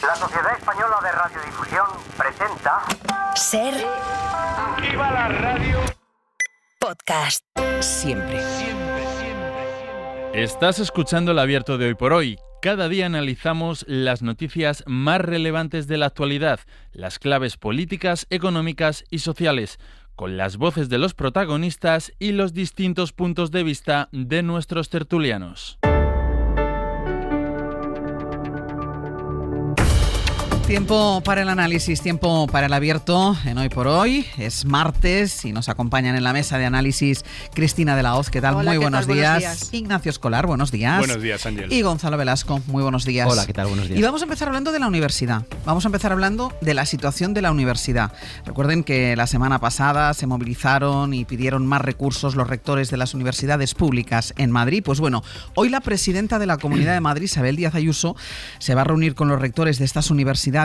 La Sociedad Española de Radiodifusión presenta... Ser... ¡Aquí va la radio! Podcast. Siempre. Estás escuchando El Abierto de Hoy por Hoy. Cada día analizamos las noticias más relevantes de la actualidad, las claves políticas, económicas y sociales, con las voces de los protagonistas y los distintos puntos de vista de nuestros tertulianos. Tiempo para el análisis, tiempo para el abierto en Hoy por Hoy. Es martes y nos acompañan en la mesa de análisis Cristina de la Hoz. ¿Qué tal? Hola, muy ¿qué buenos tal? días. Buenos días. Ignacio Escolar, buenos días. Buenos días, Ángel. Y Gonzalo Velasco, muy buenos días. Hola, ¿qué tal? Buenos días. Y vamos a empezar hablando de la universidad. Vamos a empezar hablando de la situación de la universidad. Recuerden que la semana pasada se movilizaron y pidieron más recursos los rectores de las universidades públicas en Madrid. Pues bueno, hoy la presidenta de la Comunidad de Madrid, Isabel Díaz Ayuso, se va a reunir con los rectores de estas universidades.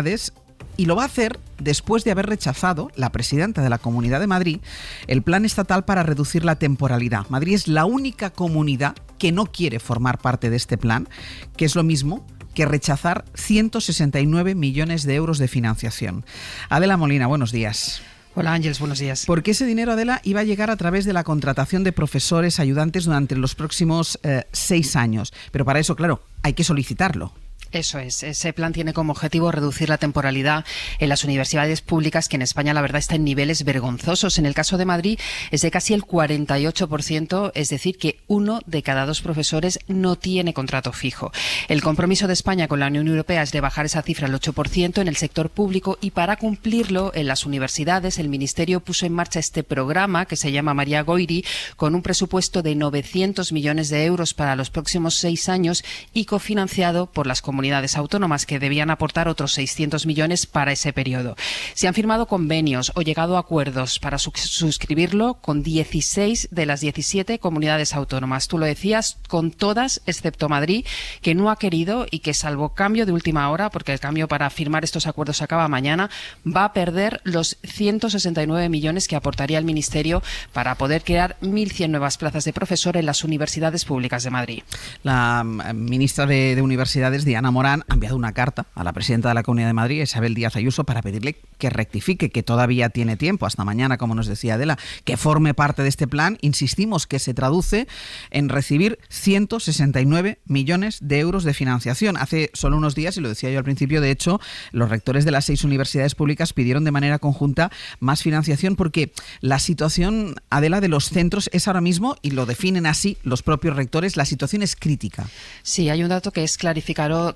Y lo va a hacer después de haber rechazado, la presidenta de la Comunidad de Madrid, el plan estatal para reducir la temporalidad. Madrid es la única comunidad que no quiere formar parte de este plan, que es lo mismo que rechazar 169 millones de euros de financiación. Adela Molina, buenos días. Hola Ángeles, buenos días. Porque ese dinero, Adela, iba a llegar a través de la contratación de profesores ayudantes durante los próximos 6 años. Pero para eso, claro, hay que solicitarlo. Eso es, ese plan tiene como objetivo reducir la temporalidad en las universidades públicas, que en España la verdad está en niveles vergonzosos. En el caso de Madrid es de casi el 48%, es decir, que 1 de cada 2 profesores no tiene contrato fijo. El compromiso de España con la Unión Europea es de bajar esa cifra al 8% en el sector público, y para cumplirlo en las universidades el Ministerio puso en marcha este programa que se llama María Goiri, con un presupuesto de 900 millones de euros para los próximos 6 años y cofinanciado por las comunidades autónomas, que debían aportar otros 600 millones para ese periodo. Se han firmado convenios o llegado a acuerdos para suscribirlo con 16 de las 17 comunidades autónomas. Tú lo decías, con todas excepto Madrid, que no ha querido y que, salvo cambio de última hora, porque el cambio para firmar estos acuerdos acaba mañana, va a perder los 169 millones que aportaría el Ministerio para poder crear 1.100 nuevas plazas de profesor en las universidades públicas de Madrid. La ministra de Universidades, Diana Morán, ha enviado una carta a la presidenta de la Comunidad de Madrid, Isabel Díaz Ayuso, para pedirle que rectifique, que todavía tiene tiempo, hasta mañana, como nos decía Adela, que forme parte de este plan. Insistimos que se traduce en recibir 169 millones de euros de financiación. Hace solo unos días, y lo decía yo al principio, de hecho, los rectores de las 6 universidades públicas pidieron de manera conjunta más financiación, porque la situación, Adela, de los centros es ahora mismo, y lo definen así los propios rectores, la situación es crítica. Sí, hay un dato que es clarificador,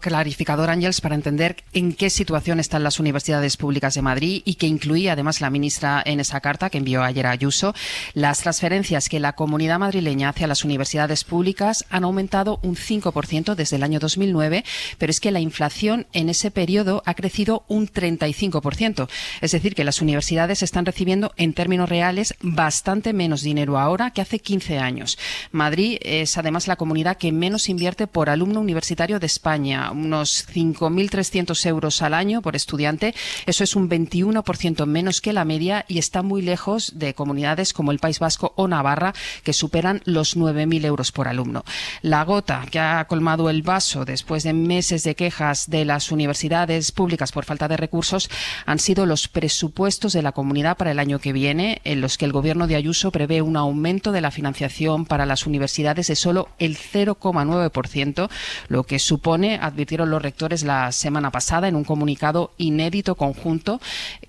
Ángels, para entender en qué situación están las universidades públicas de Madrid, y que incluía además la ministra en esa carta que envió ayer a Ayuso. Las transferencias que la Comunidad madrileña hace a las universidades públicas han aumentado un 5% desde el año 2009, pero es que la inflación en ese periodo ha crecido un 35%. Es decir, que las universidades están recibiendo en términos reales bastante menos dinero ahora que hace 15 años. Madrid es además la comunidad que menos invierte por alumno universitario de España, unos 5.300 euros al año por estudiante. Eso es un 21% menos que la media, y está muy lejos de comunidades como el País Vasco o Navarra, que superan los 9.000 euros por alumno. La gota que ha colmado el vaso después de meses de quejas de las universidades públicas por falta de recursos han sido los presupuestos de la comunidad para el año que viene, en los que el gobierno de Ayuso prevé un aumento de la financiación para las universidades de solo el 0,9%, lo que supone, advirtieron los rectores la semana pasada en un comunicado inédito conjunto,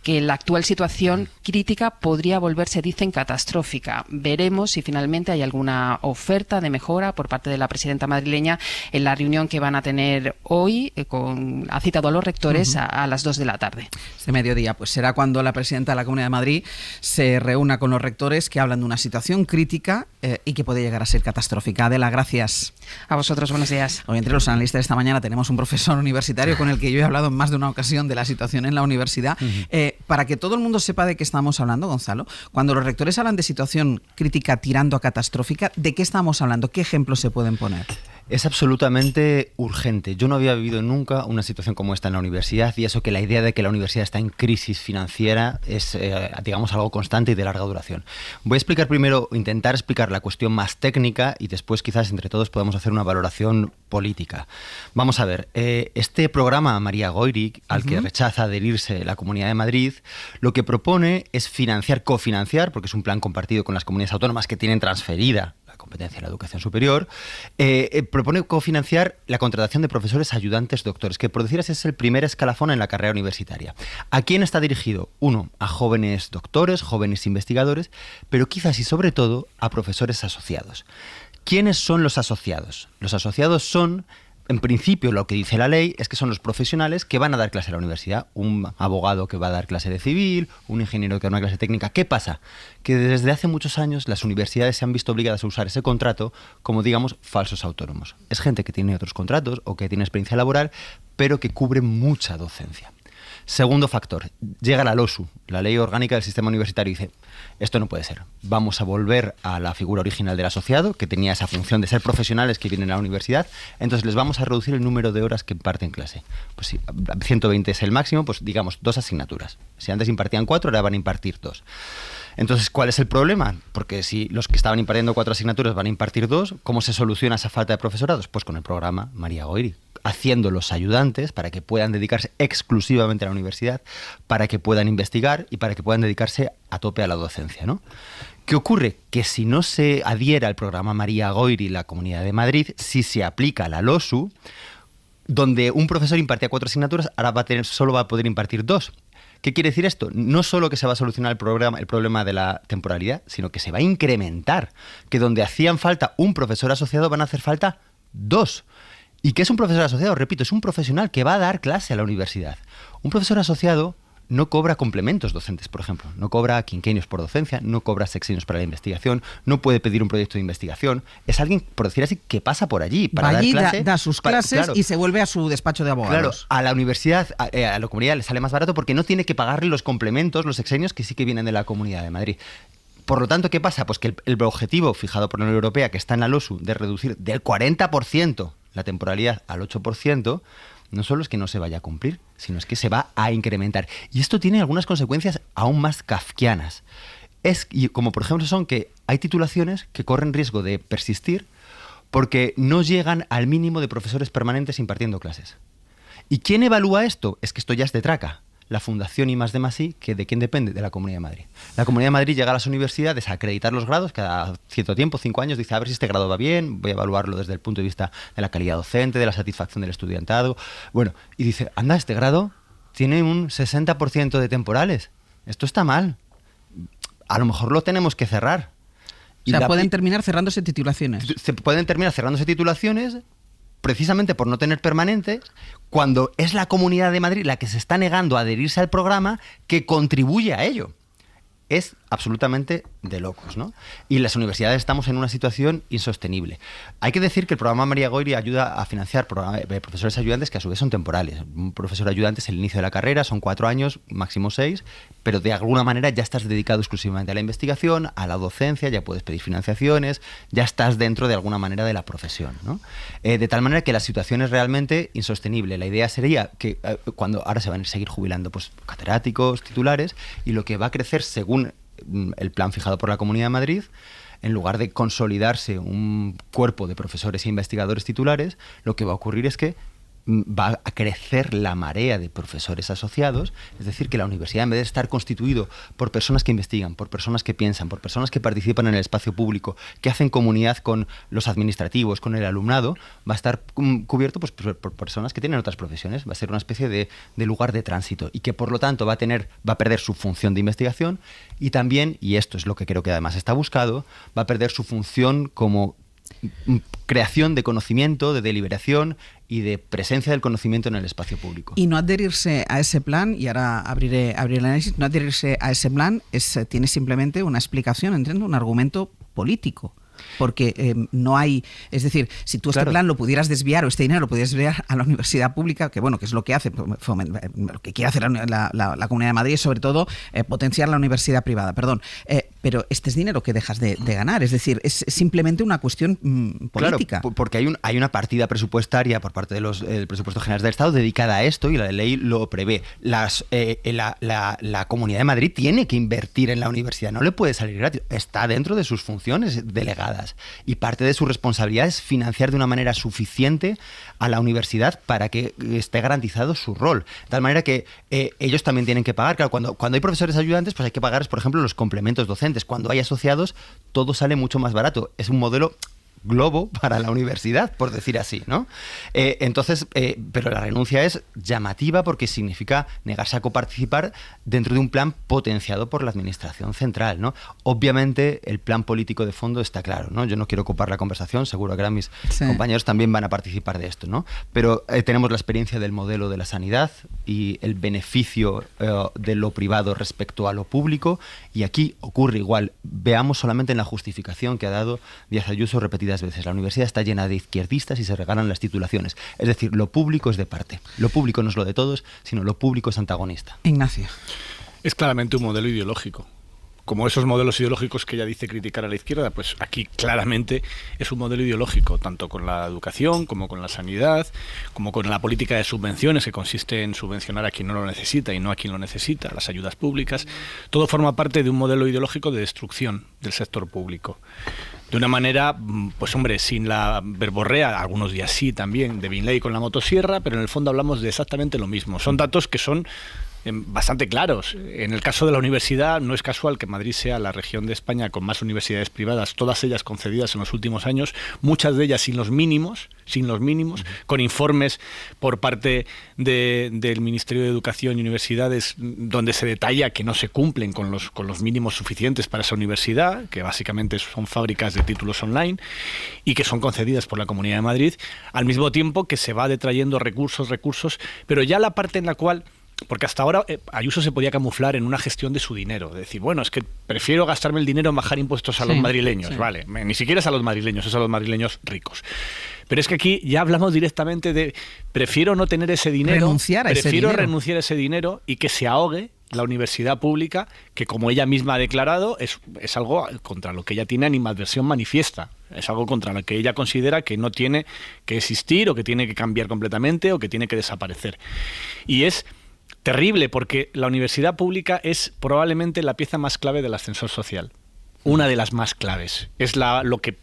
que la actual situación crítica podría volverse, dicen, catastrófica. Veremos si finalmente hay alguna oferta de mejora por parte de la presidenta madrileña en la reunión que van a tener hoy, ha citado a los rectores a las 2 de la tarde. Este mediodía pues será cuando la presidenta de la Comunidad de Madrid se reúna con los rectores, que hablan de una situación crítica y que puede llegar a ser catastrófica. Adela, gracias. A vosotros, buenos días. Hoy entre los analistas de esta mañana tenemos un profesor universitario con el que yo he hablado en más de una ocasión de la situación en la universidad. Para que todo el mundo sepa de qué estamos hablando, Gonzalo, cuando los rectores hablan de situación crítica tirando a catastrófica, ¿de qué estamos hablando? ¿Qué ejemplos se pueden poner? Es absolutamente urgente. Yo no había vivido nunca una situación como esta en la universidad, y eso que la idea de que la universidad está en crisis financiera es, digamos, algo constante y de larga duración. Voy a explicar primero, intentar explicar la cuestión más técnica y después quizás entre todos podamos hacer una valoración política. Vamos a ver, este programa María Goyri, al que rechaza adherirse la Comunidad de Madrid, lo que propone es cofinanciar, porque es un plan compartido con las comunidades autónomas que tienen transferida la competencia de la educación superior, propone cofinanciar la contratación de profesores ayudantes doctores, que por decir así es el primer escalafón en la carrera universitaria. ¿A quién está dirigido? Uno, a jóvenes doctores, jóvenes investigadores, pero quizás y sobre todo a profesores asociados. ¿Quiénes son los asociados? Los asociados son, en principio, lo que dice la ley es que son los profesionales que van a dar clase a la universidad. Un abogado que va a dar clase de civil, un ingeniero que va a dar una clase técnica. ¿Qué pasa? Que desde hace muchos años las universidades se han visto obligadas a usar ese contrato como, digamos, falsos autónomos. Es gente que tiene otros contratos o que tiene experiencia laboral, pero que cubre mucha docencia. Segundo factor, llega la LOSU, la Ley Orgánica del Sistema Universitario, y dice, esto no puede ser, vamos a volver a la figura original del asociado, que tenía esa función de ser profesionales que vienen a la universidad, entonces les vamos a reducir el número de horas que imparten clase. Pues si 120 es el máximo, pues digamos 2 asignaturas. Si antes impartían 4, ahora van a impartir 2. Entonces, ¿cuál es el problema? Porque si los que estaban impartiendo 4 asignaturas van a impartir 2, ¿cómo se soluciona esa falta de profesorados? Pues con el programa María Goyri, haciéndolos ayudantes para que puedan dedicarse exclusivamente a la universidad, para que puedan investigar y para que puedan dedicarse a tope a la docencia, ¿no? ¿Qué ocurre? Que si no se adhiera al programa María Goyri la Comunidad de Madrid, si se aplica la LOSU, donde un profesor impartía 4 asignaturas, ahora solo va a poder impartir 2. ¿Qué quiere decir esto? No solo que se va a solucionar el problema de la temporalidad, sino que se va a incrementar, que donde hacían falta un profesor asociado van a hacer falta 2. ¿Y qué es un profesor asociado? Repito, es un profesional que va a dar clase a la universidad. Un profesor asociado no cobra complementos docentes, por ejemplo. No cobra quinquenios por docencia, no cobra sexenios para la investigación, no puede pedir un proyecto de investigación. Es alguien, por decir así, que pasa por allí para dar clase. Da sus clases claro, y se vuelve a su despacho de abogados. Claro, a la universidad, a la comunidad le sale más barato porque no tiene que pagarle los complementos, los sexenios que sí que vienen de la Comunidad de Madrid. Por lo tanto, ¿qué pasa? Pues que el objetivo fijado por la Unión Europea, que está en la LOSU, de reducir del 40% la temporalidad al 8%, no solo es que no se vaya a cumplir, sino es que se va a incrementar. Y esto tiene algunas consecuencias aún más kafkianas. Como por ejemplo son que hay titulaciones que corren riesgo de persistir porque no llegan al mínimo de profesores permanentes impartiendo clases. ¿Y quién evalúa esto? Es que esto ya es de traca. La Fundación I+D+I, que ¿de quién depende? De la Comunidad de Madrid. La Comunidad de Madrid llega a las universidades a acreditar los grados cada cierto tiempo, 5 años, dice a ver si este grado va bien, voy a evaluarlo desde el punto de vista de la calidad docente, de la satisfacción del estudiantado. Bueno, y dice, anda, este grado tiene un 60% de temporales. Esto está mal. A lo mejor lo tenemos que cerrar. O sea, pueden terminar cerrándose titulaciones. Se pueden terminar cerrándose titulaciones precisamente por no tener permanentes, cuando es la Comunidad de Madrid la que se está negando a adherirse al programa que contribuye a ello. Es absolutamente de locos, ¿no? Y las universidades estamos en una situación insostenible. Hay que decir que el programa María Goyri ayuda a financiar profesores ayudantes que a su vez son temporales. Un profesor ayudante es el inicio de la carrera, son 4 años, máximo 6, pero de alguna manera ya estás dedicado exclusivamente a la investigación, a la docencia, ya puedes pedir financiaciones, ya estás dentro de alguna manera de la profesión, ¿no? De tal manera que la situación es realmente insostenible. La idea sería que cuando ahora se van a seguir jubilando pues catedráticos, titulares, y lo que va a crecer según el plan fijado por la Comunidad de Madrid, en lugar de consolidarse un cuerpo de profesores e investigadores titulares, lo que va a ocurrir es que va a crecer la marea de profesores asociados, es decir, que la universidad, en vez de estar constituido por personas que investigan, por personas que piensan, por personas que participan en el espacio público, que hacen comunidad con los administrativos, con el alumnado, va a estar cubierto pues, por personas que tienen otras profesiones, va a ser una especie de lugar de tránsito y que por lo tanto va a perder su función de investigación y también, y esto es lo que creo que además está buscado, va a perder su función como creación de conocimiento, de deliberación y de presencia del conocimiento en el espacio público. Y no adherirse a ese plan, y ahora abriré el análisis, no adherirse a ese plan tiene simplemente una explicación, entiendo, un argumento político. Porque no hay, es decir, si tú este plan lo pudieras desviar, o este dinero lo pudieras desviar a la universidad pública, que bueno, que es lo que hace, lo que quiere hacer la Comunidad de Madrid es sobre todo potenciar la universidad privada, pero este es dinero que dejas de ganar, es decir, es simplemente una cuestión política. Claro, porque hay una partida presupuestaria por parte del Presupuesto General del Estado dedicada a esto, y la ley lo prevé. La Comunidad de Madrid tiene que invertir en la universidad, no le puede salir gratis, está dentro de sus funciones delegadas, y parte de su responsabilidad es financiar de una manera suficiente a la universidad para que esté garantizado su rol. De tal manera que ellos también tienen que pagar. Claro, cuando hay profesores ayudantes, pues hay que pagar, por ejemplo, los complementos docentes. Cuando hay asociados, todo sale mucho más barato. Es un modelo globo para la universidad, por decir así, ¿no? Entonces, pero la renuncia es llamativa porque significa negarse a coparticipar dentro de un plan potenciado por la administración central, ¿no? Obviamente, el plan político de fondo está claro, ¿no? Yo no quiero ocupar la conversación, seguro que ahora mis compañeros también van a participar de esto, ¿no? Pero tenemos la experiencia del modelo de la sanidad y el beneficio de lo privado respecto a lo público, y aquí ocurre igual. Veamos solamente en la justificación que ha dado Díaz Ayuso repetidas veces. La universidad está llena de izquierdistas y se regalan las titulaciones. Es decir, lo público es de parte. Lo público no es lo de todos, sino lo público es antagonista. Ignacio. Es claramente un modelo ideológico. Como esos modelos ideológicos que ella dice criticar a la izquierda, pues aquí claramente es un modelo ideológico, tanto con la educación, como con la sanidad, como con la política de subvenciones, que consiste en subvencionar a quien no lo necesita y no a quien lo necesita, las ayudas públicas. Todo forma parte de un modelo ideológico de destrucción del sector público. De una manera, pues hombre, sin la verborrea, algunos días sí también, de Binley con la motosierra, pero en el fondo hablamos de exactamente lo mismo. Son datos que son bastante claros. En el caso de la universidad, no es casual que Madrid sea la región de España con más universidades privadas, todas ellas concedidas en los últimos años, muchas de ellas sin los mínimos, con informes por parte del Ministerio de Educación y Universidades donde se detalla que no se cumplen con los mínimos suficientes para esa universidad, que básicamente son fábricas de títulos online y que son concedidas por la Comunidad de Madrid, al mismo tiempo que se va detrayendo recursos, pero ya la parte en la cual... Porque hasta ahora Ayuso se podía camuflar en una gestión de su dinero, decir, bueno, es que prefiero gastarme el dinero en bajar impuestos a los madrileños, vale, ni siquiera es a los madrileños, es a los madrileños ricos. Pero es que aquí ya hablamos directamente de prefiero no tener ese dinero, renunciar a ese dinero y que se ahogue la universidad pública, que como ella misma ha declarado, es algo contra lo que ella tiene animadversión manifiesta. Es algo contra lo que ella considera que no tiene que existir, o que tiene que cambiar completamente, o que tiene que desaparecer. Y es terrible, porque la universidad pública es probablemente la pieza más clave del ascensor social. Una de las más claves. Es lo que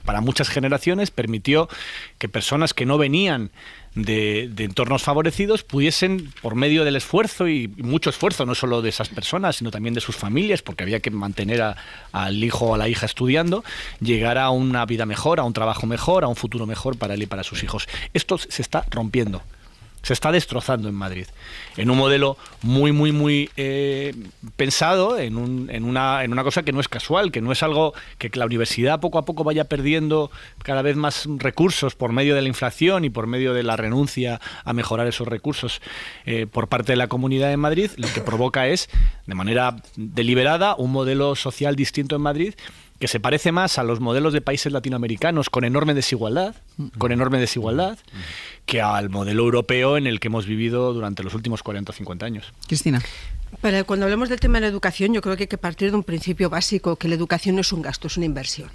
para muchas generaciones permitió que personas que no venían de entornos favorecidos pudiesen, por medio del esfuerzo, y mucho esfuerzo, no solo de esas personas, sino también de sus familias, porque había que mantener al hijo o a la hija estudiando, llegar a una vida mejor, a un trabajo mejor, a un futuro mejor para él y para sus hijos. Esto se está rompiendo. Se está destrozando en Madrid, en un modelo muy pensado, en una cosa que no es casual, que no es algo que la universidad poco a poco vaya perdiendo cada vez más recursos por medio de la inflación y por medio de la renuncia a mejorar esos recursos por parte de la Comunidad de Madrid. Lo que provoca es, de manera deliberada, un modelo social distinto en Madrid, que se parece más a los modelos de países latinoamericanos con enorme desigualdad, que al modelo europeo en el que hemos vivido durante los últimos 40 o 50 años. Cristina. Cuando hablamos del tema de la educación, yo creo que hay que partir de un principio básico, que la educación no es un gasto, es una inversión.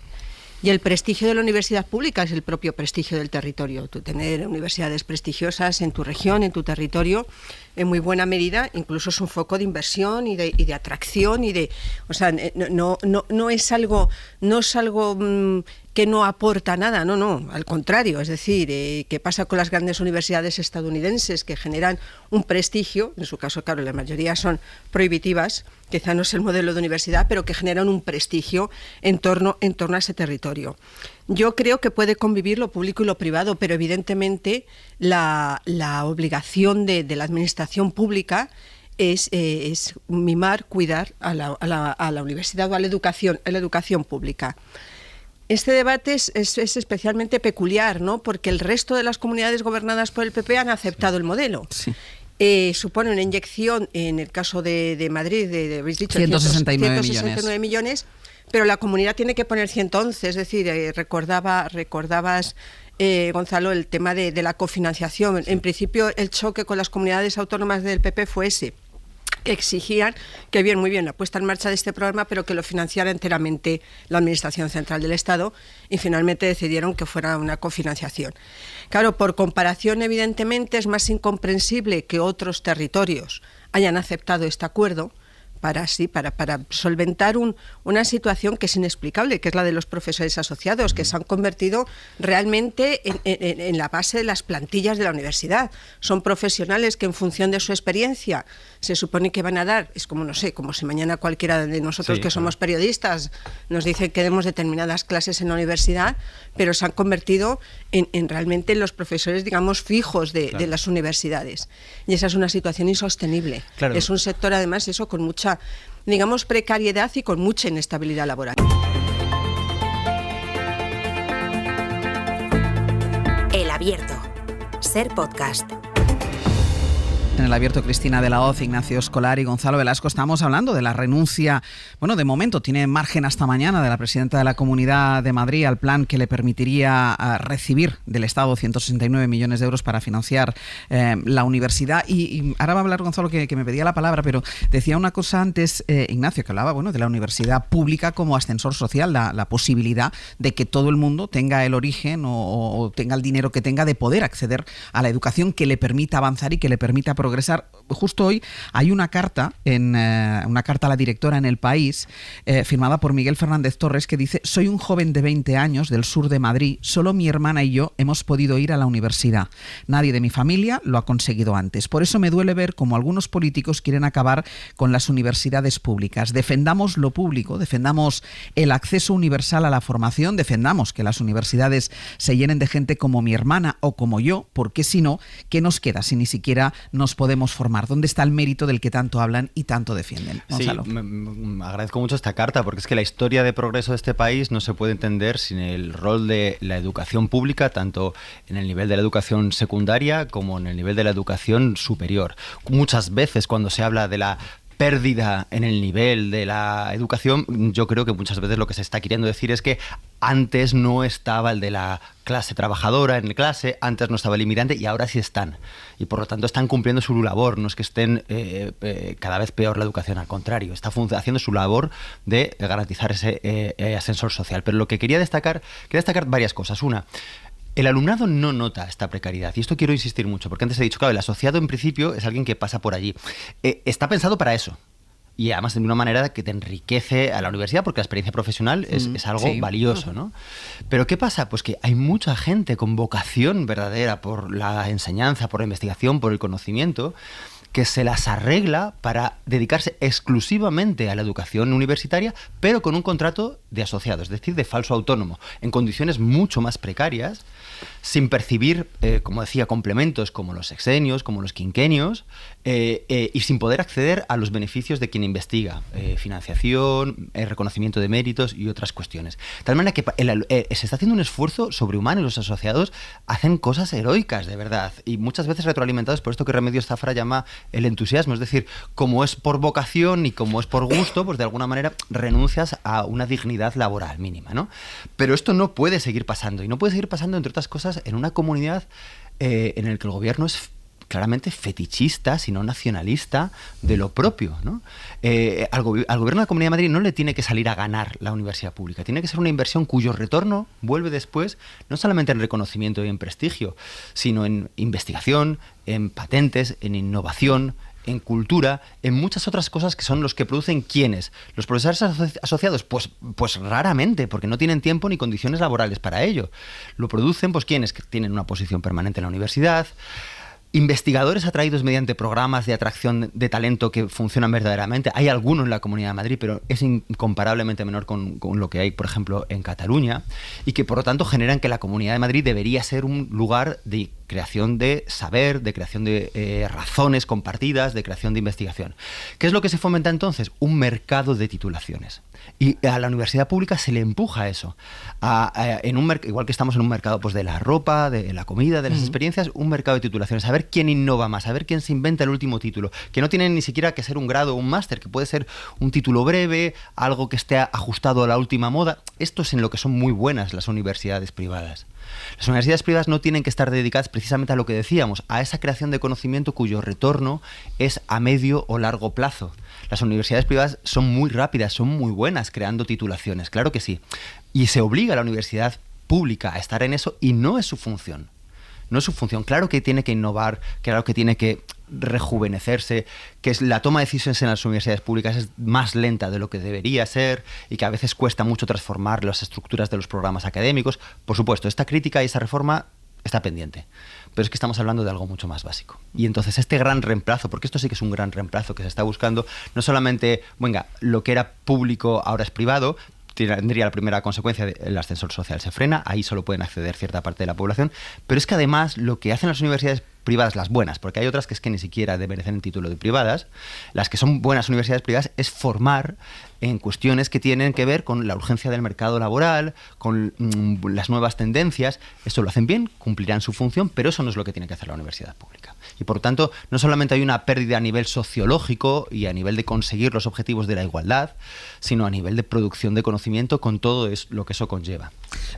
Y el prestigio de la universidad pública es el propio prestigio del territorio. Tú tener universidades prestigiosas en tu región, en tu territorio, en muy buena medida, incluso es un foco de inversión y de atracción o sea, no es algo que no aporta nada, no, al contrario, es decir, ¿qué pasa con las grandes universidades estadounidenses que generan un prestigio? En su caso, claro, la mayoría son prohibitivas, quizá no es el modelo de universidad, pero que generan un prestigio en torno a ese territorio. Yo creo que puede convivir lo público y lo privado, pero evidentemente la obligación de la administración pública es mimar, cuidar a la universidad o a la educación pública. Este debate es especialmente peculiar, ¿no? Porque el resto de las comunidades gobernadas por el PP han aceptado el modelo. Sí. Supone una inyección, en el caso de Madrid, habéis dicho, 169 millones, pero la comunidad tiene que poner 111, es decir, recordabas, Gonzalo, el tema de la cofinanciación. En principio, el choque con las comunidades autónomas del PP fue ese. Exigían que muy bien la puesta en marcha de este programa, pero que lo financiara enteramente la Administración Central del Estado, y finalmente decidieron que fuera una cofinanciación. Claro, por comparación, evidentemente, es más incomprensible que otros territorios hayan aceptado este acuerdo para solventar una situación que es inexplicable, que es la de los profesores asociados, que se han convertido realmente en la base de las plantillas de la universidad. Son profesionales que, en función de su experiencia, se supone que van a dar, es como, no sé, como si mañana cualquiera de nosotros que somos periodistas nos dice que demos determinadas clases en la universidad, pero se han convertido en realmente los profesores, digamos, fijos de las universidades. Y esa es una situación insostenible. Claro. Es un sector, además, eso con mucha, digamos, precariedad y con mucha inestabilidad laboral. El Abierto. Ser Podcast. En el Abierto, Cristina de la Hoz, Ignacio Escolar y Gonzalo Velasco, estamos hablando de la renuncia, bueno, de momento tiene margen hasta mañana, de la presidenta de la Comunidad de Madrid al plan que le permitiría recibir del Estado 169 millones de euros para financiar la universidad. Y ahora va a hablar Gonzalo, que me pedía la palabra, pero decía una cosa antes, Ignacio, que hablaba, bueno, de la universidad pública como ascensor social, la posibilidad de que todo el mundo tenga el origen o tenga el dinero que tenga de poder acceder a la educación que le permita avanzar y que le permita progresar. Justo hoy hay una carta a la directora en El País, firmada por Miguel Fernández Torres, que dice: soy un joven de 20 años del sur de Madrid, solo mi hermana y yo hemos podido ir a la universidad. Nadie de mi familia lo ha conseguido antes. Por eso me duele ver cómo algunos políticos quieren acabar con las universidades públicas. Defendamos lo público, defendamos el acceso universal a la formación, defendamos que las universidades se llenen de gente como mi hermana o como yo, porque si no, ¿qué nos queda si ni siquiera nos podemos formar? ¿Dónde está el mérito del que tanto hablan y tanto defienden? Gonzalo. Sí, me agradezco mucho esta carta, porque es que la historia de progreso de este país no se puede entender sin el rol de la educación pública, tanto en el nivel de la educación secundaria como en el nivel de la educación superior. Muchas veces, cuando se habla de la pérdida en el nivel de la educación, yo creo que muchas veces lo que se está queriendo decir es que antes no estaba el de la clase trabajadora en clase, antes no estaba el inmigrante y ahora sí están. Y por lo tanto están cumpliendo su labor, no es que estén cada vez peor la educación, al contrario, está haciendo su labor de garantizar ese ascensor social. Pero lo que quería destacar varias cosas. Una, el alumnado no nota esta precariedad, y esto quiero insistir mucho, porque antes he dicho, claro, el asociado en principio es alguien que pasa por allí. Está pensado para eso. Y además de una manera que te enriquece a la universidad, porque la experiencia profesional es algo valioso, ¿no? Pero ¿qué pasa? Pues que hay mucha gente con vocación verdadera por la enseñanza, por la investigación, por el conocimiento, que se las arregla para dedicarse exclusivamente a la educación universitaria, pero con un contrato de asociado, es decir, de falso autónomo, en condiciones mucho más precarias, sin percibir, como decía, complementos como los sexenios, como los quinquenios, y sin poder acceder a los beneficios de quien investiga, financiación, reconocimiento de méritos y otras cuestiones. De tal manera que se está haciendo un esfuerzo sobrehumano y los asociados hacen cosas heroicas, de verdad, y muchas veces retroalimentados por esto que Remedios Zafra llama el entusiasmo, es decir, como es por vocación y como es por gusto, pues de alguna manera renuncias a una dignidad laboral mínima, ¿no? Pero esto no puede seguir pasando, y no puede seguir pasando, entre otras cosas, en una comunidad en la que el gobierno es claramente fetichista, sino nacionalista de lo propio, ¿no? Al gobierno de la Comunidad de Madrid no le tiene que salir a ganar la universidad pública, tiene que ser una inversión cuyo retorno vuelve después no solamente en reconocimiento y en prestigio, sino en investigación, en patentes, en innovación, en cultura, en muchas otras cosas que son los que producen ¿quiénes? ¿Los profesores asociados? Pues raramente, porque no tienen tiempo ni condiciones laborales para ello. Lo producen pues quienes tienen una posición permanente en la universidad, investigadores atraídos mediante programas de atracción de talento que funcionan verdaderamente. Hay algunos en la Comunidad de Madrid, pero es incomparablemente menor con lo que hay, por ejemplo, en Cataluña, y que por lo tanto generan que la Comunidad de Madrid debería ser un lugar de creación de saber, de creación de razones compartidas, de creación de investigación. ¿Qué es lo que se fomenta entonces? Un mercado de titulaciones. Y a la universidad pública se le empuja eso. Igual que estamos en un mercado pues, de la ropa, de la comida, de las experiencias, un mercado de titulaciones. A ver quién innova más, a ver quién se inventa el último título. Que no tiene ni siquiera que ser un grado o un máster, que puede ser un título breve, algo que esté ajustado a la última moda. Esto es en lo que son muy buenas las universidades privadas. Las universidades privadas no tienen que estar dedicadas precisamente a lo que decíamos, a esa creación de conocimiento cuyo retorno es a medio o largo plazo. Las universidades privadas son muy rápidas, son muy buenas creando titulaciones, claro que sí. Y se obliga a la universidad pública a estar en eso y no es su función. No es su función. Claro que tiene que innovar, claro que tiene que rejuvenecerse, que la toma de decisiones en las universidades públicas es más lenta de lo que debería ser y que a veces cuesta mucho transformar las estructuras de los programas académicos. Por supuesto, esta crítica y esa reforma está pendiente. Pero es que estamos hablando de algo mucho más básico. Y entonces este gran reemplazo, porque esto sí que es un gran reemplazo que se está buscando, no solamente, venga, lo que era público ahora es privado, tendría la primera consecuencia, el ascensor social se frena, ahí solo pueden acceder cierta parte de la población, pero es que además lo que hacen las universidades privadas, las buenas, porque hay otras que es que ni siquiera merecen el título de privadas, las que son buenas universidades privadas es formar en cuestiones que tienen que ver con la urgencia del mercado laboral, con las nuevas tendencias. Esto lo hacen bien, cumplirán su función, pero eso no es lo que tiene que hacer la universidad pública. Y por tanto, no solamente hay una pérdida a nivel sociológico y a nivel de conseguir los objetivos de la igualdad, sino a nivel de producción de conocimiento con todo lo que eso conlleva.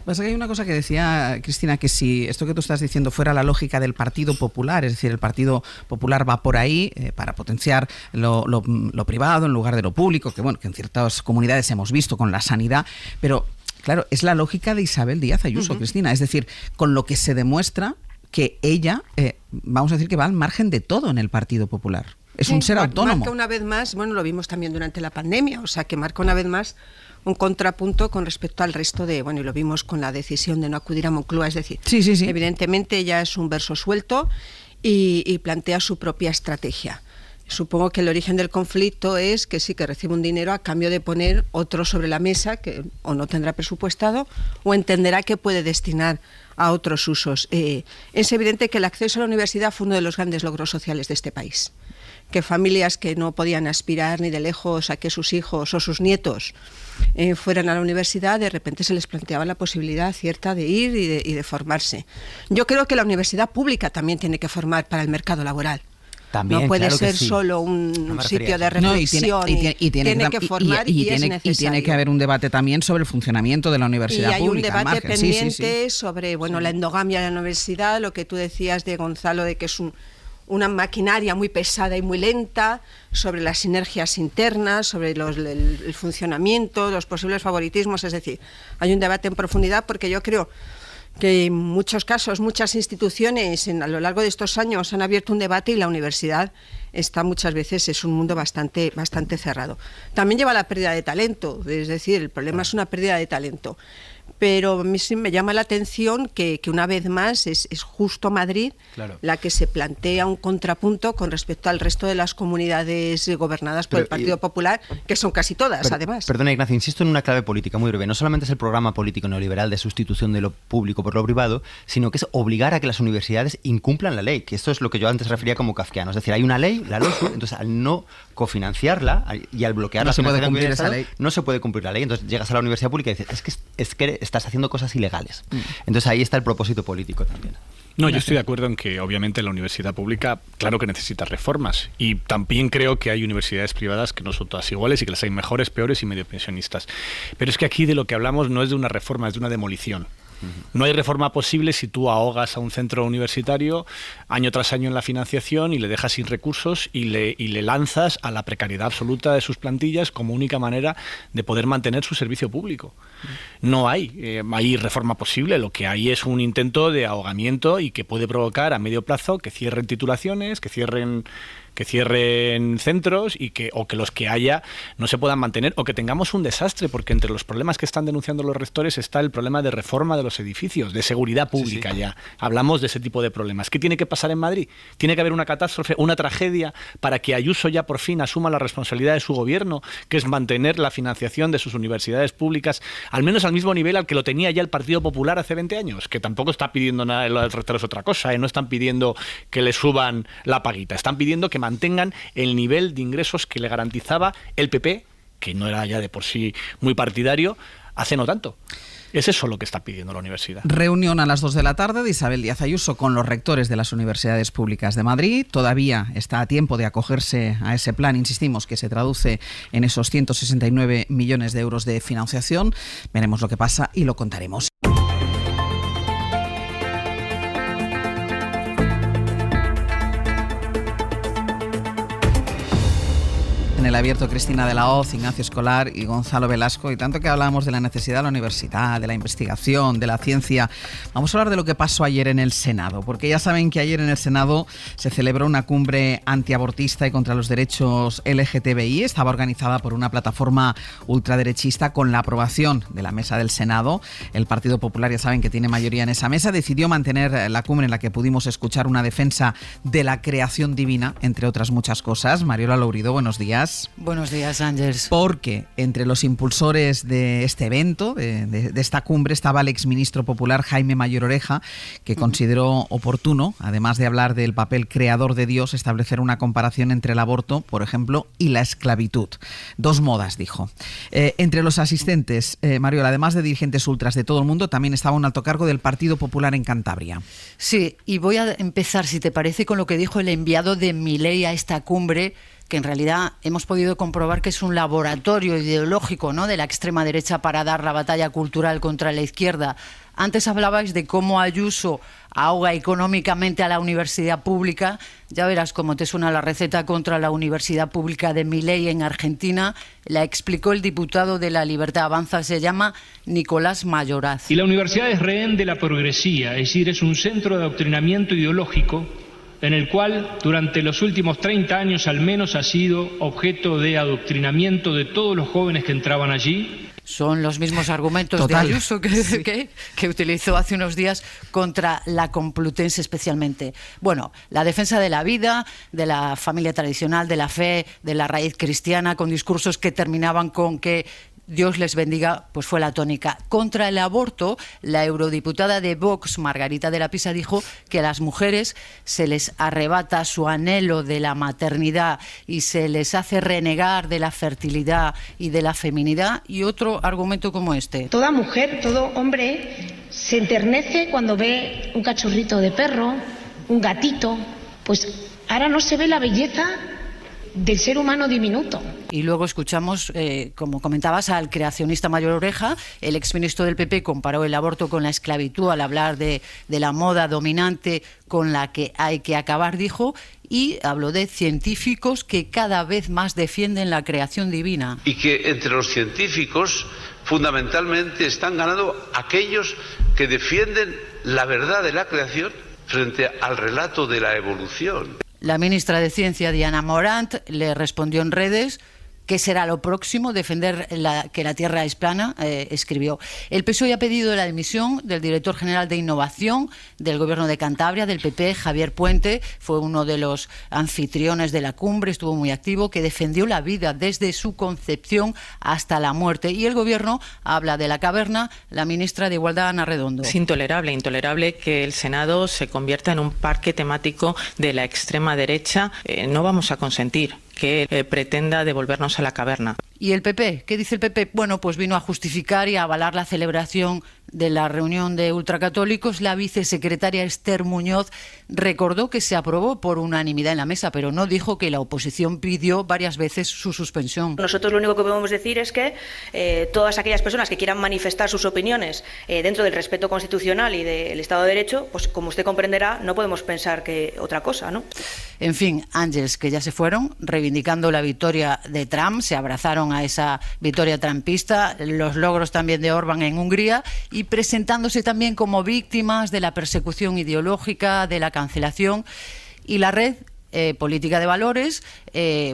Pasa que hay una cosa que decía Cristina, que si esto que tú estás diciendo fuera la lógica del Partido Popular, es decir, el Partido Popular va por ahí para potenciar lo privado en lugar de lo público, que bueno, que en ciertas comunidades hemos visto con la sanidad, pero claro, es la lógica de Isabel Díaz Ayuso, Cristina, es decir, con lo que se demuestra que ella, vamos a decir que va al margen de todo en el Partido Popular. Es un ser autónomo. Marca una vez más, bueno, lo vimos también durante la pandemia, o sea, que marca una vez más un contrapunto con respecto al resto de, bueno, y lo vimos con la decisión de no acudir a Moncloa, es decir, sí. Evidentemente ella es un verso suelto y plantea su propia estrategia. Supongo que el origen del conflicto es que sí, que recibe un dinero a cambio de poner otro sobre la mesa que o no tendrá presupuestado o entenderá que puede destinar a otros usos. Es evidente que el acceso a la universidad fue uno de los grandes logros sociales de este país. Que familias que no podían aspirar ni de lejos a que sus hijos o sus nietos fueran a la universidad, de repente se les planteaba la posibilidad cierta de ir y de formarse. Yo creo que la universidad pública también tiene que formar para el mercado laboral. También, no puede claro ser sí. solo un sitio de reflexión, tiene que formar y es necesario. Y tiene que haber un debate también sobre el funcionamiento de la universidad pública. Y hay un debate pendiente sobre la endogamia de la universidad, lo que tú decías de Gonzalo, de que es una maquinaria muy pesada y muy lenta, sobre las sinergias internas, sobre el funcionamiento, los posibles favoritismos, es decir, hay un debate en profundidad porque yo creo que en muchos casos, muchas instituciones a lo largo de estos años han abierto un debate y la universidad está muchas veces, es un mundo bastante cerrado. También lleva a la pérdida de talento, es decir, el problema es una pérdida de talento. Pero a mí sí me llama la atención que una vez más es justo Madrid la que se plantea un contrapunto con respecto al resto de las comunidades gobernadas por el Partido Popular, que son casi todas, además. Perdona, Ignacio, insisto en una clave política muy breve. No solamente es el programa político neoliberal de sustitución de lo público por lo privado, sino que es obligar a que las universidades incumplan la ley, que esto es lo que yo antes refería como kafkiano. Es decir, hay una ley, la LOSU, entonces al no cofinanciarla y al bloquear la financiación del Estado, no se puede cumplir la ley. Entonces llegas a la universidad pública y dices, es que estás haciendo cosas ilegales. Entonces ahí está el propósito político también. No, yo estoy de acuerdo en que obviamente la universidad pública, claro que necesita reformas, y también creo que hay universidades privadas que no son todas iguales y que las hay mejores, peores y medio pensionistas. Pero es que aquí de lo que hablamos no es de una reforma, es de una demolición. No hay reforma posible si tú ahogas a un centro universitario año tras año en la financiación y le dejas sin recursos y le lanzas a la precariedad absoluta de sus plantillas como única manera de poder mantener su servicio público. No hay reforma posible, lo que hay es un intento de ahogamiento y que puede provocar a medio plazo que cierren titulaciones, que cierren que cierren centros o que los que haya no se puedan mantener, o que tengamos un desastre, porque entre los problemas que están denunciando los rectores está el problema de reforma de los edificios, de seguridad pública. Sí. Ya hablamos de ese tipo de problemas. ¿Qué tiene que pasar en Madrid? Tiene que haber una catástrofe, una tragedia, para que Ayuso ya por fin asuma la responsabilidad de su gobierno, que es mantener la financiación de sus universidades públicas al menos al mismo nivel al que lo tenía ya el Partido Popular hace 20 años, que tampoco está pidiendo nada, los rectores otra cosa, no están pidiendo que le suban la paguita, están pidiendo que mantengan el nivel de ingresos que le garantizaba el PP, que no era ya de por sí muy partidario, hace no tanto. Es eso lo que está pidiendo la universidad. Reunión a las 2 de la tarde de Isabel Díaz Ayuso con los rectores de las universidades públicas de Madrid. Todavía está a tiempo de acogerse a ese plan, insistimos, que se traduce en esos 169 millones de euros de financiación. Veremos lo que pasa y lo contaremos. En el abierto, Cristina de la Hoz, Ignacio Escolar y Gonzalo Velasco. Y tanto que hablábamos de la necesidad de la universidad, de la investigación, de la ciencia, vamos a hablar de lo que pasó ayer en el Senado, porque ya saben que ayer en el Senado se celebró una cumbre antiabortista y contra los derechos LGTBI. Estaba organizada por una plataforma ultraderechista. Con la aprobación de la mesa del Senado, el Partido Popular, ya saben que tiene mayoría en esa mesa, decidió mantener la cumbre, en la que pudimos escuchar una defensa de la creación divina, entre otras muchas cosas. Mariola Lourido, buenos días. Buenos días, Ángels. Porque entre los impulsores de este evento, de esta cumbre, estaba el exministro popular Jaime Mayor Oreja, que consideró oportuno, además de hablar del papel creador de Dios, establecer una comparación entre el aborto, por ejemplo, y la esclavitud. Dos modas, dijo. Entre los asistentes, Mariola, además de dirigentes ultras de todo el mundo, también estaba un alto cargo del Partido Popular en Cantabria. Sí, y voy a empezar, si te parece, con lo que dijo el enviado de Milei a esta cumbre, que en realidad hemos podido comprobar que es un laboratorio ideológico, ¿no?, de la extrema derecha para dar la batalla cultural contra la izquierda. Antes hablabais de cómo Ayuso ahoga económicamente a la universidad pública. Ya verás cómo te suena la receta contra la universidad pública de Milei en Argentina. La explicó el diputado de La Libertad Avanza, se llama Nicolás Mayoraz. Y la universidad es rehén de la progresía, es decir, es un centro de adoctrinamiento ideológico en el cual durante los últimos 30 años al menos ha sido objeto de adoctrinamiento de todos los jóvenes que entraban allí. Son los mismos argumentos de Ayuso que utilizó hace unos días contra la Complutense especialmente. Bueno, la defensa de la vida, de la familia tradicional, de la fe, de la raíz cristiana, con discursos que terminaban con que Dios les bendiga, pues fue la tónica. Contra el aborto, la eurodiputada de Vox, Margarita de la Pisa, dijo que a las mujeres se les arrebata su anhelo de la maternidad y se les hace renegar de la fertilidad y de la feminidad. Y otro argumento como este. Toda mujer, todo hombre se enternece cuando ve un cachorrito de perro, un gatito. Pues ahora no se ve la belleza del ser humano diminuto. Y luego escuchamos, como comentabas, al creacionista Mayor Oreja. El exministro del PP comparó el aborto con la esclavitud al hablar de la moda dominante con la que hay que acabar, dijo, y habló de científicos que cada vez más defienden la creación divina. Y que entre los científicos fundamentalmente están ganando aquellos que defienden la verdad de la creación frente al relato de la evolución. La ministra de Ciencia, Diana Morant, le respondió en redes ¿qué será lo próximo? Defender que la Tierra es plana, escribió. El PSOE ha pedido la dimisión del director general de Innovación del Gobierno de Cantabria, del PP, Javier Puente. Fue uno de los anfitriones de la cumbre, estuvo muy activo, que defendió la vida desde su concepción hasta la muerte. Y el Gobierno habla de la caverna, la ministra de Igualdad, Ana Redondo. Es intolerable que el Senado se convierta en un parque temático de la extrema derecha. No vamos a consentir que pretenda devolvernos a la caverna. ¿Y el PP? ¿Qué dice el PP? Bueno, pues vino a justificar y a avalar la celebración de la reunión de ultracatólicos. La vicesecretaria Esther Muñoz recordó que se aprobó por unanimidad en la mesa, pero no dijo que la oposición pidió varias veces su suspensión. Nosotros lo único que podemos decir es que todas aquellas personas que quieran manifestar sus opiniones dentro del respeto constitucional y del Estado de Derecho, pues como usted comprenderá, no podemos pensar que otra cosa, ¿no? En fin, Ángels, que ya se fueron, reivindicando la victoria de Trump, se abrazaron a esa victoria trumpista, los logros también de Orbán en Hungría y presentándose también como víctimas de la persecución ideológica, de la cancelación. Y la red política de valores.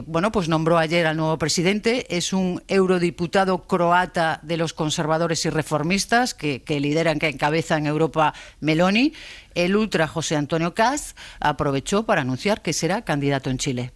Bueno, pues nombró ayer al nuevo presidente. Es un eurodiputado croata de los conservadores y reformistas que lideran, que encabeza en Europa Meloni. El ultra José Antonio Cast aprovechó para anunciar que será candidato en Chile.